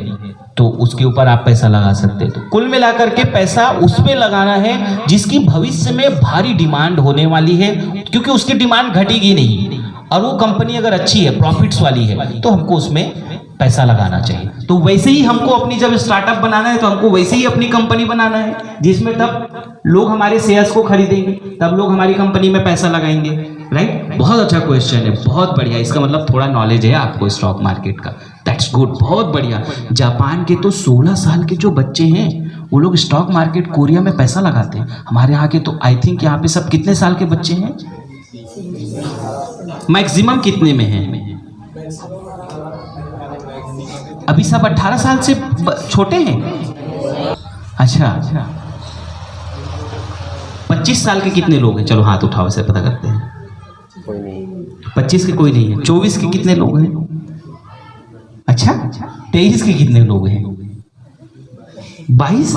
तो उसके ऊपर आप पैसा लगा सकते हैं। तो कुल मिलाकर के पैसा उसमें लगाना है जिसकी भविष्य में भारी डिमांड होने वाली है, क्योंकि उसकी डिमांड घटेगी नहीं, और वो कंपनी अगर अच्छी है, प्रॉफिट्स वाली है, तो हमको उसमें पैसा लगाना चाहिए। तो वैसे ही हमको अपनी जब स्टार्टअप बनाना है तो हमको वैसे ही अपनी कंपनी बनाना है, जिसमें तब लोग हमारे शेयर्स को खरीदेंगे, तब लोग हमारी कंपनी में पैसा लगाएंगे। राइट, बहुत अच्छा क्वेश्चन है, बहुत बढ़िया। इसका मतलब थोड़ा नॉलेज है आपको स्टॉक मार्केट का, दैट्स गुड, बहुत बढ़िया। जापान के तो 16 साल के जो बच्चे हैं वो लोग स्टॉक मार्केट, कोरिया में पैसा लगाते हैं। हमारे यहाँ के तो आई थिंक यहाँ पे सब कितने साल के बच्चे हैं, मैक्सिमम कितने में हैं? अभी सब 18 साल से छोटे हैं। अच्छा, 25 साल के कितने लोग हैं? चलो हाथ उठाओ, से पता करते हैं। 25 के कोई नहीं है। 24 के कितने लोग हैं? अच्छा, 23 के कितने लोग हैं? 22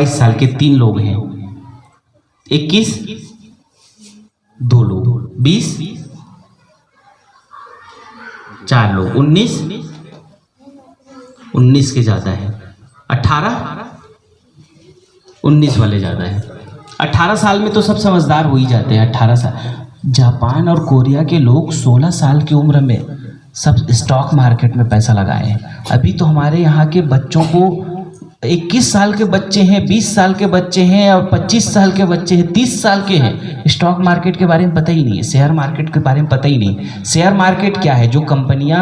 साल के 3 लोग हैं। 21 2 लोग, 20 4 लोग, 19 के ज्यादा है, 18 19 वाले ज्यादा है। 18 साल में तो सब समझदार हो ही जाते हैं। 18 साल जापान और कोरिया के लोग 16 साल की उम्र में सब स्टॉक मार्केट में पैसा लगाए हैं। अभी तो हमारे यहाँ के बच्चों को 21 साल के बच्चे हैं, 20 साल के बच्चे हैं और 25 साल के बच्चे हैं, 30 साल के हैं, स्टॉक मार्केट के बारे में पता ही नहीं है, शेयर मार्केट के बारे में पता ही नहीं। शेयर मार्केट क्या है? जो कंपनियां,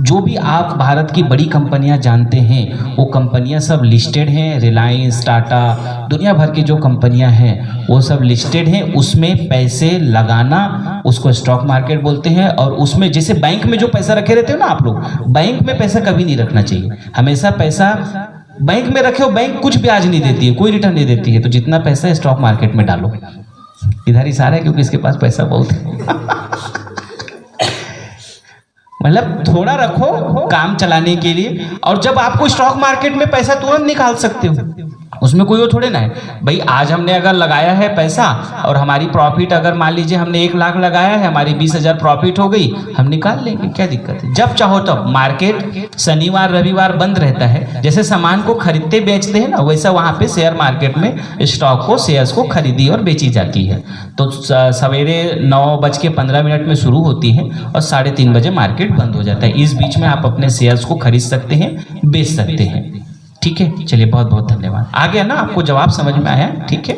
जो भी आप भारत की बड़ी कंपनियां जानते हैं वो कंपनियां सब लिस्टेड हैं। रिलायंस, टाटा, दुनिया भर की जो कंपनियां हैं वो सब लिस्टेड हैं। उसमें पैसे लगाना उसको स्टॉक मार्केट बोलते हैं। और उसमें जैसे बैंक में जो पैसा रखे रहते हो ना आप लोग, बैंक में पैसा कभी नहीं रखना चाहिए। हमेशा पैसा बैंक में रखे हो, बैंक कुछ ब्याज नहीं देती है, कोई रिटर्न नहीं देती है। तो जितना पैसा है स्टॉक मार्केट में डालो। इधर ही सारा है क्योंकि इसके पास पैसा बहुत है। मतलब थोड़ा रखो काम चलाने के लिए। और जब आपको स्टॉक मार्केट में पैसा तुरंत निकाल सकते हो, उसमें कोई वो थोड़े ना है भाई। आज हमने अगर लगाया है पैसा और हमारी प्रॉफिट, अगर मान लीजिए हमने 1 लाख लगाया है, हमारी 20,000 प्रॉफिट हो गई, हम निकाल लेंगे, क्या दिक्कत है। जब चाहो तब। मार्केट शनिवार रविवार बंद रहता है। जैसे सामान को खरीदते बेचते हैं ना, वैसा वहाँ पे शेयर मार्केट में स्टॉक को, शेयर्स को खरीदी और बेची जाती है। तो सवेरे 9:15 में शुरू होती है और 3:30 बजे मार्केट बंद हो जाता है। इस बीच में आप अपने शेयर्स को खरीद सकते हैं, बेच सकते हैं। ठीक है, चलिए बहुत बहुत धन्यवाद। आ गया ना, आपको जवाब समझ में आया? ठीक है,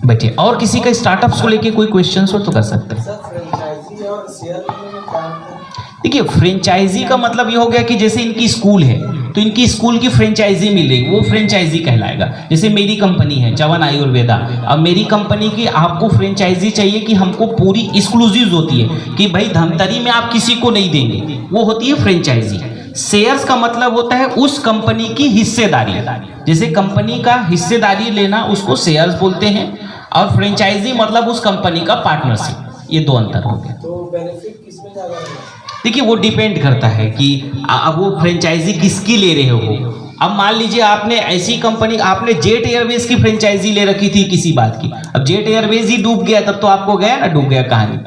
बैठिए। और किसी का स्टार्टअप्स को लेके कोई क्वेश्चन हो तो कर सकते हैं। देखिए, फ्रेंचाइजी का मतलब ये हो गया कि जैसे इनकी स्कूल है तो इनकी स्कूल की फ्रेंचाइजी मिलेगी, वो फ्रेंचाइजी कहलाएगा। जैसे मेरी कंपनी है चवन आयुर्वेदा, अब मेरी कंपनी की आपको फ्रेंचाइजी चाहिए कि हमको पूरी एक्सक्लूसिव होती है कि भाई धमतरी में आप किसी को नहीं देंगे, वो होती है फ्रेंचाइजी। शेयर्स का मतलब होता है उस कंपनी की हिस्सेदारी। जैसे कंपनी का हिस्सेदारी लेना उसको शेयर्स बोलते हैं। और फ्रेंचाइजी मतलब उस कंपनी का पार्टनरशिप। ये 2 अंतर हो गया। तो बेनिफिट किसमें ज्यादा है? देखिए, वो डिपेंड करता है कि अब वो फ्रेंचाइजी किसकी ले रहे हो। अब मान लीजिए आपने ऐसी कंपनी, आपने जेट एयरवेज की फ्रेंचाइजी ले रखी थी किसी बात की, अब जेट एयरवेज ही डूब गया, तब तो आपको गया ना, डूब गया कहानी।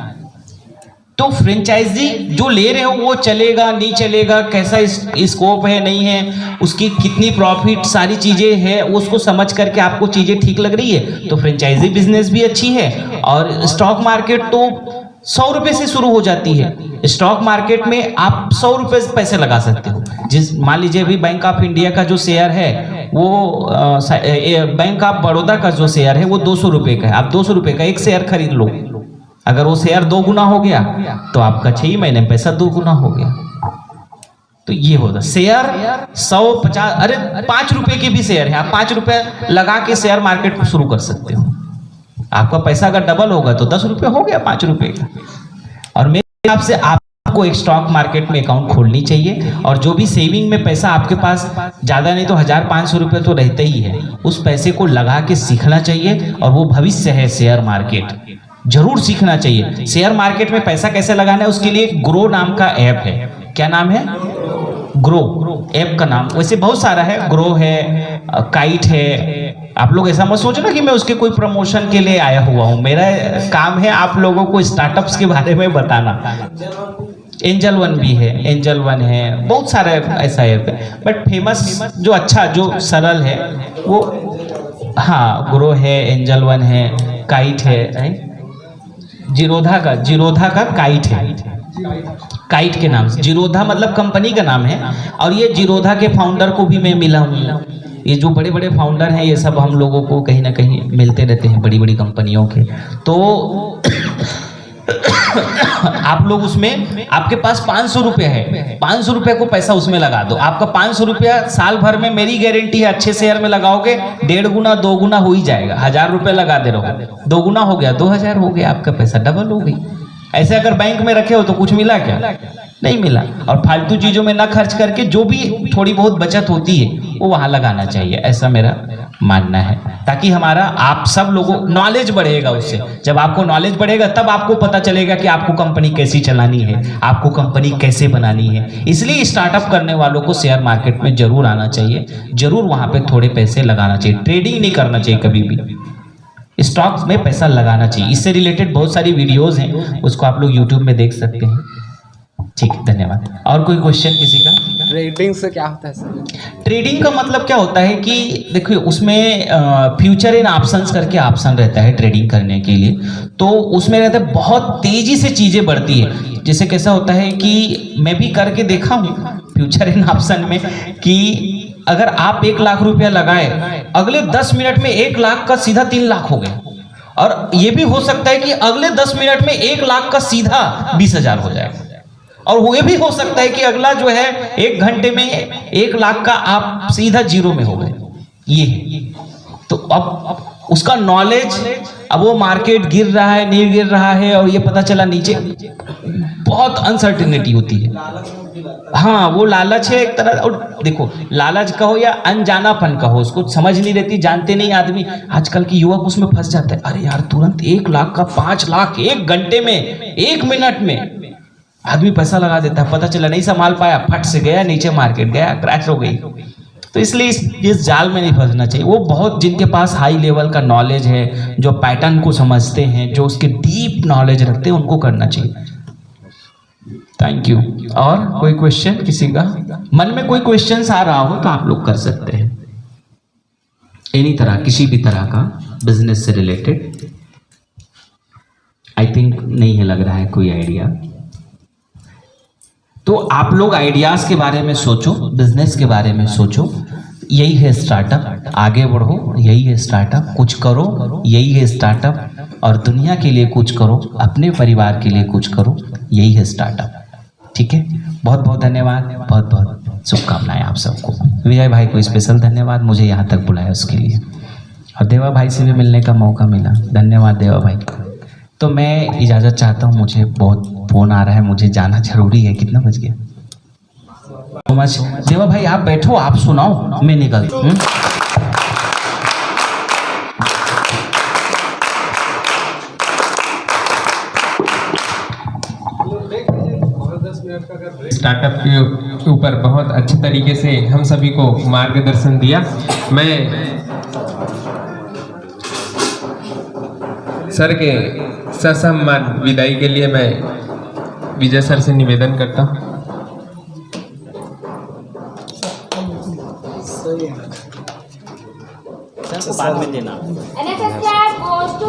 तो फ्रेंचाइजी जो ले रहे हो वो चलेगा नहीं चलेगा, कैसा स्कोप है नहीं है, उसकी कितनी प्रॉफिट, सारी चीजें हैं, उसको समझ करके आपको चीजें ठीक लग रही है तो फ्रेंचाइजी बिजनेस भी अच्छी है। और स्टॉक मार्केट तो 100 रुपए से शुरू हो जाती है। स्टॉक मार्केट में आप 100 रुपए से पैसे लगा सकते हो। जिस मान लीजिए अभी बैंक ऑफ इंडिया का जो शेयर है वो बैंक ऑफ बड़ौदा का जो शेयर है वो 200 रुपए का है। आप 200 रुपए का एक शेयर खरीद लो, अगर वो शेयर 2 गुना हो गया तो आपका 6 महीने में पैसा 2 गुना हो गया। तो ये होता शेयर 150, अरे 5 रुपए के भी शेयर है, आप 5 रुपए लगा के शेयर मार्केट शुरू कर सकते हो। आपका पैसा अगर डबल होगा तो 10 रुपए हो गया 5 रुपए का। और मेरे हिसाब से आपको एक स्टॉक मार्केट में अकाउंट खोलनी चाहिए। और जो भी सेविंग में पैसा आपके पास ज्यादा नहीं तो 1,500 रुपए तो रहते ही है, उस पैसे को लगा के सीखना चाहिए। और वो भविष्य है शेयर मार्केट, जरूर सीखना चाहिए। शेयर मार्केट में पैसा कैसे लगाना है उसके लिए ग्रो नाम का ऐप है। क्या नाम है? ग्रो ऐप का नाम। वैसे बहुत सारा है, ग्रो है, काइट है। आप लोग ऐसा मत सोचना कि मैं उसके कोई प्रमोशन के लिए आया हुआ हूं। मेरा काम है आप लोगों को स्टार्टअप्स के बारे में बताना। एंजल वन भी है, एंजल वन है, बहुत सारा ऐसा ऐप है। बट फेमस जो अच्छा जो सरल है वो हाँ ग्रो है, एंजल वन है, काइट है, जीरोधा का काइट है। काइट के नाम से, जीरोधा मतलब कंपनी का नाम है। और ये जीरोधा के फाउंडर को भी मैं मिला हूँ। ये जो बड़े बड़े फाउंडर हैं ये सब हम लोगों को कहीं ना कहीं मिलते रहते हैं, बड़ी बड़ी कंपनियों के। तो आप लोग उसमें, आपके पास 500 रुपये है, 500 रुपये को पैसा उसमें लगा दो। आपका 500 रुपया साल भर में मेरी गारंटी है अच्छे शेयर में लगाओगे 1.5 गुना 2 गुना हो ही जाएगा। 1000 रुपये लगा दे रहे हो, 2 गुना हो गया, 2000 हो गया, आपका पैसा डबल हो गई। ऐसे अगर बैंक में रखे हो तो कुछ मिला क्या? नहीं मिला। और फालतू चीजों में ना खर्च करके जो भी थोड़ी बहुत बचत होती है वो वहां लगाना चाहिए, ऐसा मेरा मानना है। ताकि हमारा आप सब लोगों नॉलेज बढ़ेगा उससे। जब आपको नॉलेज बढ़ेगा तब आपको पता चलेगा कि आपको कंपनी कैसी चलानी है, आपको कंपनी कैसे बनानी है। इसलिए स्टार्टअप करने वालों को शेयर मार्केट में जरूर आना चाहिए, जरूर वहां पे थोड़े पैसे लगाना चाहिए। ट्रेडिंग नहीं करना चाहिए कभी भी, स्टॉक्स में पैसा लगाना चाहिए। इससे रिलेटेड बहुत सारी वीडियोस हैं, उसको आप लोग यूट्यूब में देख सकते हैं। ठीक है, धन्यवाद। और कोई क्वेश्चन किसी का?
ट्रेडिंग से क्या होता है सर?
ट्रेडिंग का मतलब क्या होता है कि देखिए उसमें फ्यूचर इन ऑप्शंस करके ऑप्शन रहता है ट्रेडिंग करने के लिए। तो उसमें रहता है बहुत तेजी से चीजें बढ़ती है। जैसे कैसा होता है कि मैं भी करके देखा हूँ फ्यूचर इन ऑप्शन में कि अगर आप 1 लाख रुपया लगाए, अगले 10 मिनट में 1 लाख का सीधा 3 लाख हो गए। और ये भी हो सकता है कि अगले 10 मिनट में 1 लाख का सीधा 20,000 हो जाए। और वो ये भी हो सकता है कि अगला जो है 1 घंटे में 1 लाख का आप सीधा जीरो में हो गए। ये है। तो अब उसका नॉलेज, अब वो मार्केट गिर रहा है नहीं गिर रहा है और ये पता चला नीचे, बहुत अनसर्टेनिटी होती है। हाँ, वो लालच है एक तरह। और देखो लालच कहो या अनजानापन कहो, उसको समझ नहीं रहती, जानते नहीं आदमी। आजकल के युवक उसमें फंस जाते हैं। अरे यार तुरंत 1 लाख का 5 लाख 1 घंटे में 1 मिनट में आदमी पैसा लगा देता है। पता चला नहीं संभाल पाया, फट से गया नीचे, मार्केट गया, क्रैश हो गई। तो इसलिए इस जाल में नहीं फंसना चाहिए। वो बहुत जिनके पास हाई लेवल का नॉलेज है, जो पैटर्न को समझते हैं, जो उसके डीप नॉलेज रखते हैं, उनको करना चाहिए। Thank you. और कोई क्वेश्चन किसी का मन में कोई क्वेश्चन आ रहा हो तो आप लोग कर सकते हैं, एनी तरह, किसी भी तरह का बिजनेस से रिलेटेड। आई थिंक नहीं है, लग रहा है कोई आइडिया। तो आप लोग आइडियाज के बारे में सोचो, बिजनेस के बारे में सोचो। यही है स्टार्टअप, आगे बढ़ो, यही है स्टार्टअप। कुछ करो, यही है स्टार्टअप। और दुनिया के लिए कुछ करो, अपने परिवार के लिए कुछ करो, यही है स्टार्टअप। ठीक है, बहुत बहुत धन्यवाद, बहुत बहुत शुभकामनाएं आप सबको। विजय भाई को स्पेशल धन्यवाद, मुझे यहाँ तक बुलाया उसके लिए। और देवा भाई से भी मिलने का मौका मिला, धन्यवाद देवा भाई। तो मैं इजाज़त चाहता हूँ, मुझे बहुत फोन आ रहा है, मुझे जाना जरूरी है। कितना बज गया? तो मच देवा भाई आप बैठो, आप सुनाओ, मैं निकल।
स्टार्टअप के ऊपर बहुत अच्छे तरीके से हम सभी को मार्गदर्शन दिया। मैं सर के ससम्मान विदाई के लिए मैं विजय सर से निवेदन करता हूँ।
NFS flag goes to